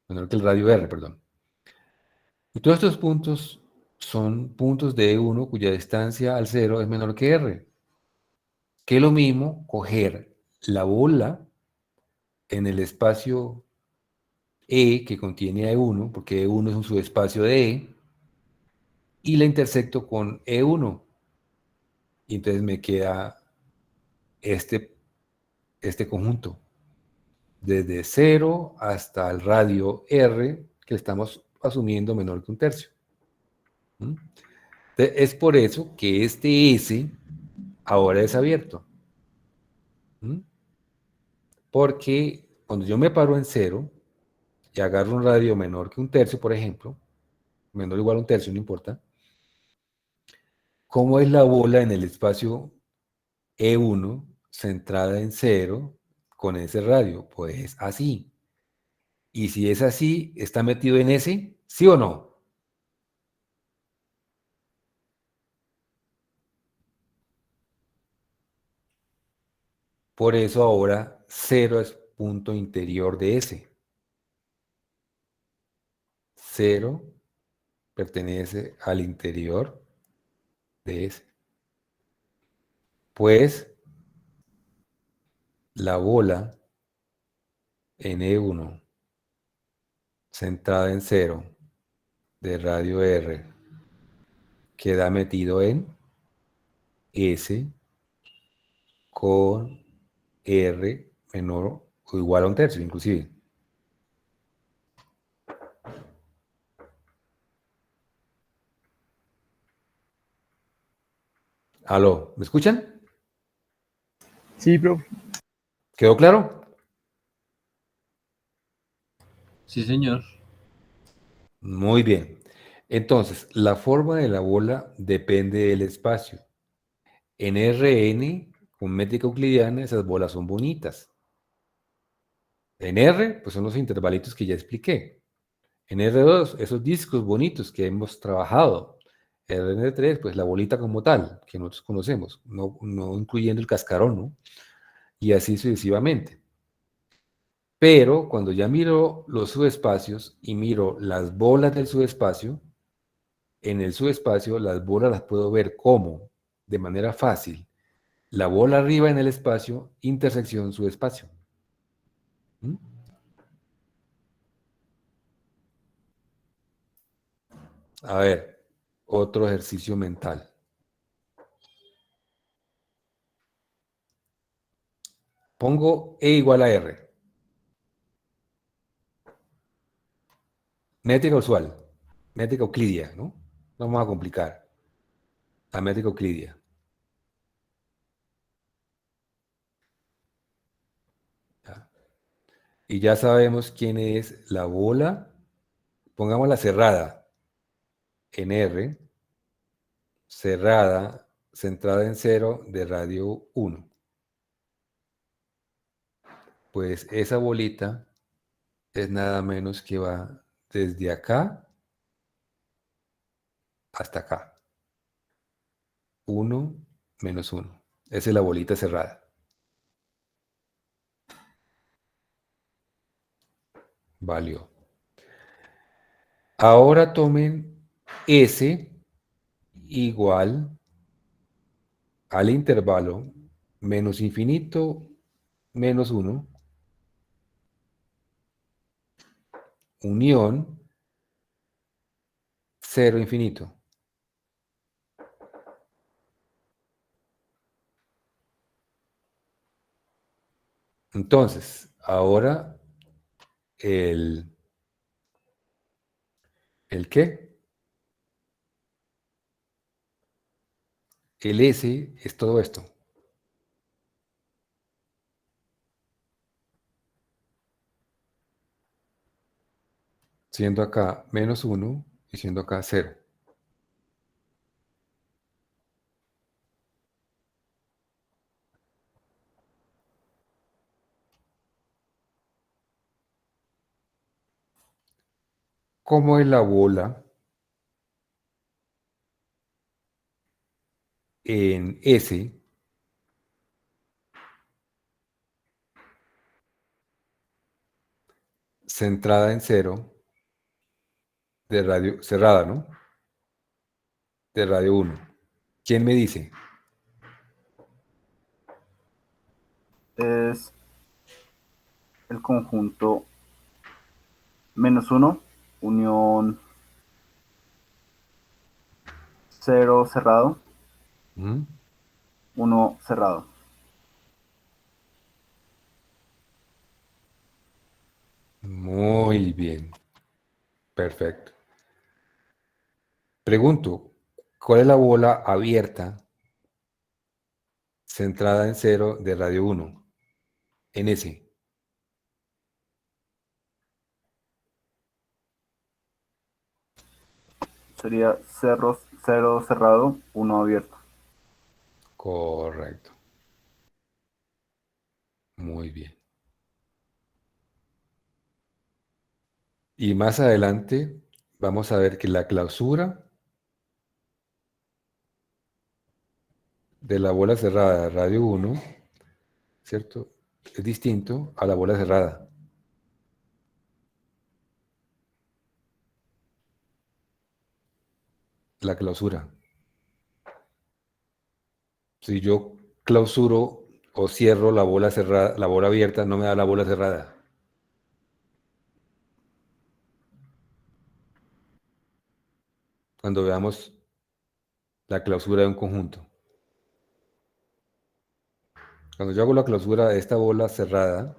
Speaker 1: Menor que el radio R, perdón. Y todos estos puntos son puntos de E1 cuya distancia al 0 es menor que R. Que es lo mismo coger la bola en el espacio E que contiene a E1, porque E1 es un subespacio de E, y la intersecto con E1. Y entonces me queda este conjunto, desde 0 hasta el radio R, que estamos asumiendo menor que un tercio. ¿Mm? Entonces, es por eso que este S ahora es abierto. ¿Mm? Porque cuando yo me paro en 0 y agarro un radio menor que un tercio, por ejemplo, menor o igual a un tercio, no importa, ¿cómo es la bola en el espacio E1 centrada en 0 con ese radio? Pues así. Y si es así, ¿está metido en ese? ¿Sí o no? Por eso ahora 0 es punto interior de ese. 0 pertenece al interior de ese. Pues la bola en E1 centrada en 0 de radio R queda metido en S con R menor o igual a un tercio, inclusive. ¿Aló? ¿Me escuchan?
Speaker 7: Sí, profe.
Speaker 1: ¿Quedó claro?
Speaker 8: Sí, señor.
Speaker 1: Muy bien. Entonces, la forma de la bola depende del espacio. En Rn, con métrica euclidiana, esas bolas son bonitas. En R, pues son los intervalitos que ya expliqué. En R2, esos discos bonitos que hemos trabajado. Rn3, pues la bolita como tal, que nosotros conocemos, no incluyendo el cascarón, ¿no? Y así sucesivamente. Pero cuando ya miro los subespacios y miro las bolas del subespacio, en el subespacio las bolas las puedo ver como, de manera fácil, la bola arriba en el espacio, intersección subespacio. ¿Mm? A ver, otro ejercicio mental. Pongo E igual a R. Métrica usual. Métrica euclidia, ¿no? No vamos a complicar. La métrica euclidia. ¿Ya? Y ya sabemos quién es la bola. Pongámosla cerrada en R, cerrada, centrada en 0, de radio 1. Pues esa bolita es nada menos que va desde acá hasta acá. 1 menos 1. Esa es la bolita cerrada. Valió. Ahora tomen S igual al intervalo menos infinito menos 1, unión 0 infinito. Entonces, ahora ¿el qué? El S es todo esto. Siendo acá menos 1 y siendo acá 0. ¿Cómo es la bola en S centrada en 0 de radio cerrada, ¿no? De radio 1? ¿Quién me dice?
Speaker 2: Es el conjunto menos 1, unión 0 cerrado,
Speaker 1: ¿Mm?
Speaker 2: 1 cerrado.
Speaker 1: Muy bien. Perfecto. Pregunto, ¿cuál es la bola abierta centrada en 0 de radio 1? En S.
Speaker 2: Sería 0 cerrado, 1 abierto.
Speaker 1: Correcto. Muy bien. Y más adelante vamos a ver que la clausura de la bola cerrada de radio 1, ¿cierto? Es distinto a la bola cerrada. La clausura. Si yo clausuro o cierro la bola cerrada, la bola abierta, no me da la bola cerrada. Cuando veamos la clausura de un conjunto. Cuando yo hago la clausura de esta bola cerrada,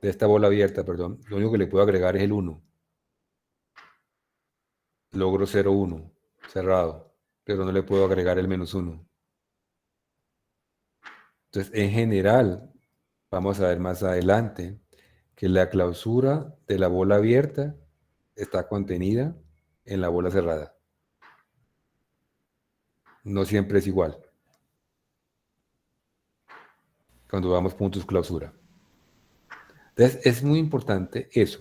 Speaker 1: de esta bola abierta, perdón, lo único que le puedo agregar es el 1. Logro 0, 1, cerrado, pero no le puedo agregar el menos 1. Entonces, en general, vamos a ver más adelante que la clausura de la bola abierta está contenida en la bola cerrada. No siempre es igual. Cuando damos puntos clausura. Entonces, es muy importante eso,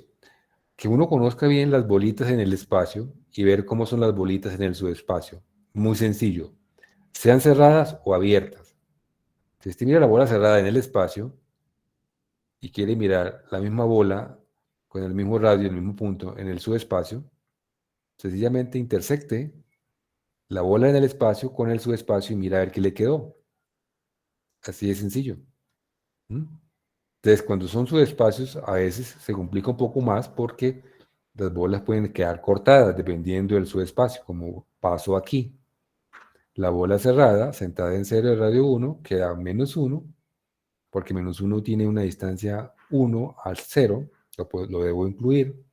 Speaker 1: que uno conozca bien las bolitas en el espacio y ver cómo son las bolitas en el subespacio. Muy sencillo. Sean cerradas o abiertas. Si usted mira la bola cerrada en el espacio y quiere mirar la misma bola con el mismo radio, el mismo punto en el subespacio, sencillamente intersecte la bola en el espacio con el subespacio y mira a ver qué le quedó. Así de sencillo. ¿Mm? Entonces, cuando son subespacios, a veces se complica un poco más porque Las bolas pueden quedar cortadas dependiendo del subespacio, como pasó aquí. La bola cerrada, sentada en 0 de radio 1, queda -1, porque -1 tiene una distancia 1 al 0, lo debo incluir,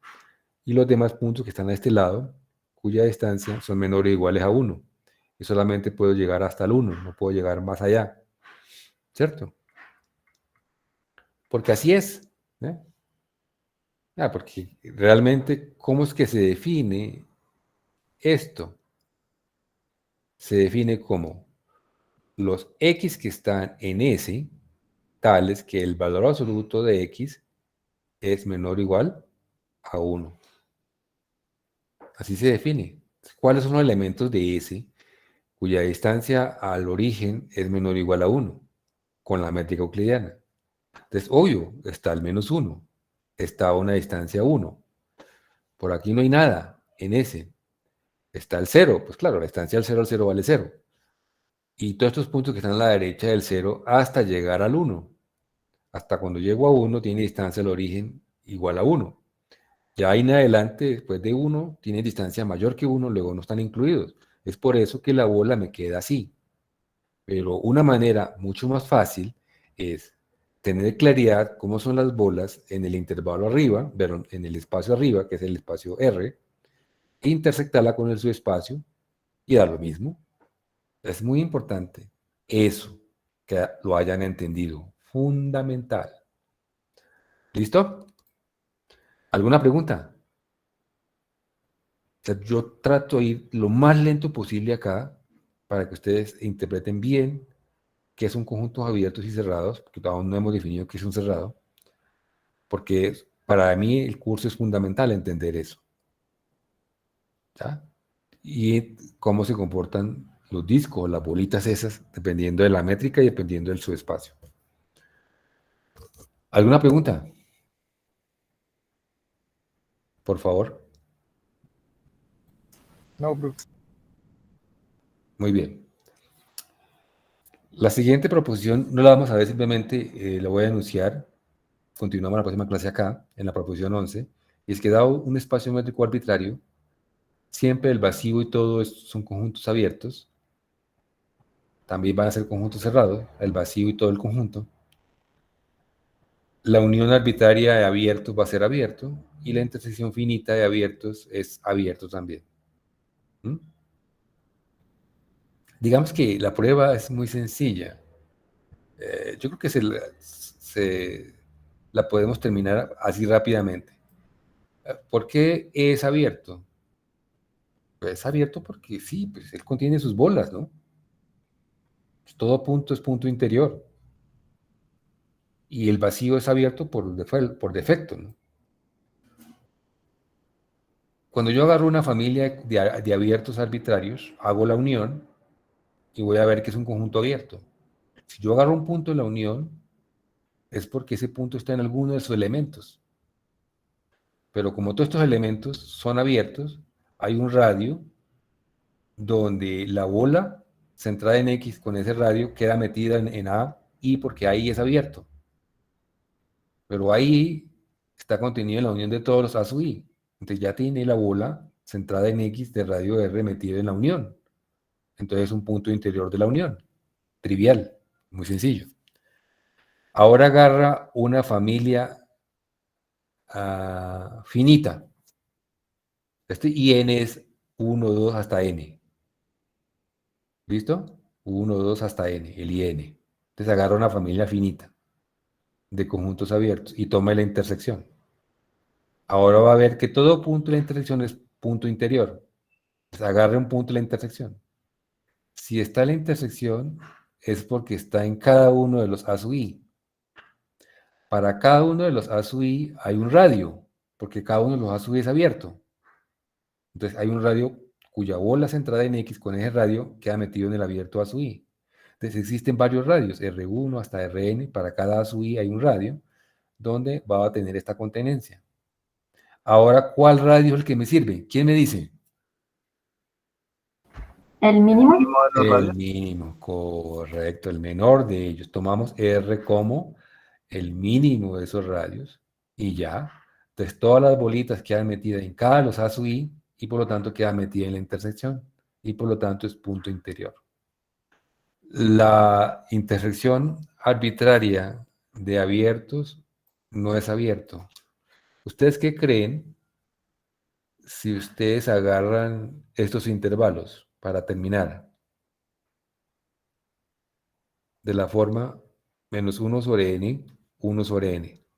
Speaker 1: y los demás puntos que están a este lado, cuya distancia son menores o iguales a 1. Y solamente puedo llegar hasta el 1, no puedo llegar más allá. ¿Cierto? Porque así es. ¿Eh? Porque realmente, ¿cómo es que se define esto? Se define como los x que están en S, tales que el valor absoluto de x es menor o igual a 1. Así se define. ¿Cuáles son los elementos de S cuya distancia al origen es menor o igual a 1? Con la métrica euclidiana. Entonces, obvio, está el -1. Está a una distancia 1. Por aquí no hay nada en S. Está el 0. Pues claro, la distancia del 0 al 0 vale 0. Y todos estos puntos que están a la derecha del 0 hasta llegar al 1. Hasta cuando llego a 1 tiene distancia al origen igual a 1. Ya ahí en adelante, después de 1, tiene distancia mayor que 1, luego no están incluidos. Es por eso que la bola me queda así. Pero una manera mucho más fácil es tener claridad cómo son las bolas en el intervalo arriba, en el espacio arriba, que es el espacio R, intersectarla con el subespacio y dar lo mismo. Es muy importante eso, que lo hayan entendido. Fundamental. ¿Listo? ¿Alguna pregunta? O sea, yo trato de ir lo más lento posible acá para que ustedes interpreten bien qué son conjuntos abiertos y cerrados, porque aún no hemos definido qué es un cerrado, porque para mí el curso es fundamental entender eso. ¿Ya? Y cómo se comportan los discos, las bolitas esas, dependiendo de la métrica y dependiendo del subespacio. ¿Alguna pregunta? Por favor.
Speaker 7: No, profe.
Speaker 1: Muy bien. La siguiente proposición no la vamos a ver, simplemente la voy a anunciar. Continuamos la próxima clase acá, en la proposición 11. Y es que dado un espacio métrico arbitrario, siempre el vacío y todo son conjuntos abiertos. También van a ser conjuntos cerrados, el vacío y todo el conjunto. La unión arbitraria de abiertos va a ser abierto y la intersección finita de abiertos es abierto también. ¿Mm? Digamos que la prueba es muy sencilla. Yo creo que la podemos terminar así rápidamente. ¿Por qué es abierto? Pues es abierto porque sí, pues él contiene sus bolas, ¿no? Todo punto es punto interior. Y el vacío es abierto por defecto, ¿no? Cuando yo agarro una familia de abiertos arbitrarios, hago la unión y voy a ver que es un conjunto abierto. Si yo agarro un punto en la unión, es porque ese punto está en alguno de sus elementos. Pero como todos estos elementos son abiertos, hay un radio donde la bola centrada en X con ese radio queda metida en A, y porque ahí es abierto. Pero ahí está contenido en la unión de todos los A sub I. Entonces ya tiene la bola centrada en X de radio R metido en la unión. Entonces es un punto interior de la unión. Trivial, muy sencillo. Ahora agarra una familia finita. Este IN es 1, 2 hasta N. ¿Listo? 1, 2 hasta N, el IN. Entonces agarra una familia finita de conjuntos abiertos y toma la intersección. Ahora va a ver que todo punto de la intersección es punto interior. Entonces agarre un punto de la intersección. Si está en la intersección, es porque está en cada uno de los A sub I. Para cada uno de los A sub I hay un radio, porque cada uno de los A sub I es abierto. Entonces hay un radio cuya bola centrada en X con ese radio queda metido en el abierto A sub I. Entonces existen varios radios, R1 hasta Rn, para cada A sub I hay un radio donde va a tener esta contenencia. Ahora, ¿cuál radio es el que me sirve? ¿Quién me dice?
Speaker 10: ¿El mínimo?
Speaker 1: El mínimo, correcto, el menor de ellos. Tomamos R como el mínimo de esos radios y ya Entonces, todas las bolitas quedan metidas en cada de los A sub I y por lo tanto quedan metidas en la intersección y por lo tanto es punto interior. La intersección arbitraria de abiertos no es abierto. ¿Ustedes qué creen si ustedes agarran estos intervalos para terminar de la forma menos 1 sobre n, 1 sobre n?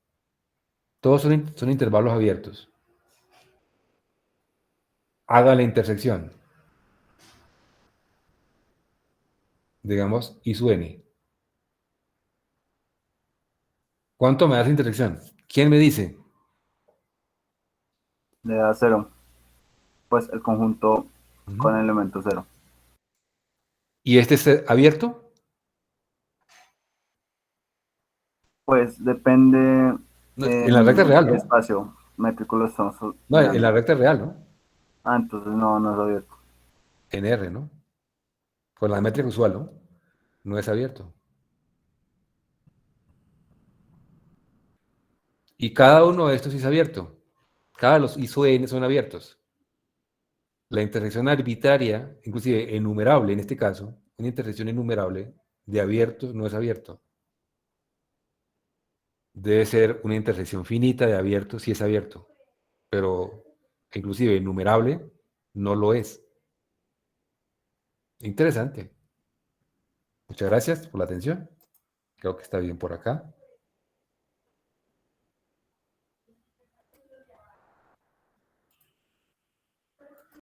Speaker 1: Todos son intervalos abiertos. Haga la intersección. Digamos, I sub n. ¿Cuánto me da esa intersección? ¿Quién me dice?
Speaker 2: Le da 0. Pues el conjunto con el elemento 0.
Speaker 1: ¿Y este es abierto?
Speaker 2: Pues depende
Speaker 1: No, en la recta real,
Speaker 2: qué
Speaker 1: ¿no?
Speaker 2: espacio métrico lo estamos
Speaker 1: No, en la
Speaker 2: mirando.
Speaker 1: recta real, ¿no?
Speaker 2: Ah, entonces no es abierto.
Speaker 1: En R, ¿no? Con la métrica usual, ¿no? No es abierto. Y cada uno de estos sí es abierto. Cada los I sub n son abiertos. La intersección arbitraria, inclusive enumerable en este caso, una intersección enumerable de abiertos no es abierto. Debe ser una intersección finita de abiertos si es abierto. Pero inclusive enumerable no lo es. Interesante. Muchas gracias por la atención. Creo que está bien por acá.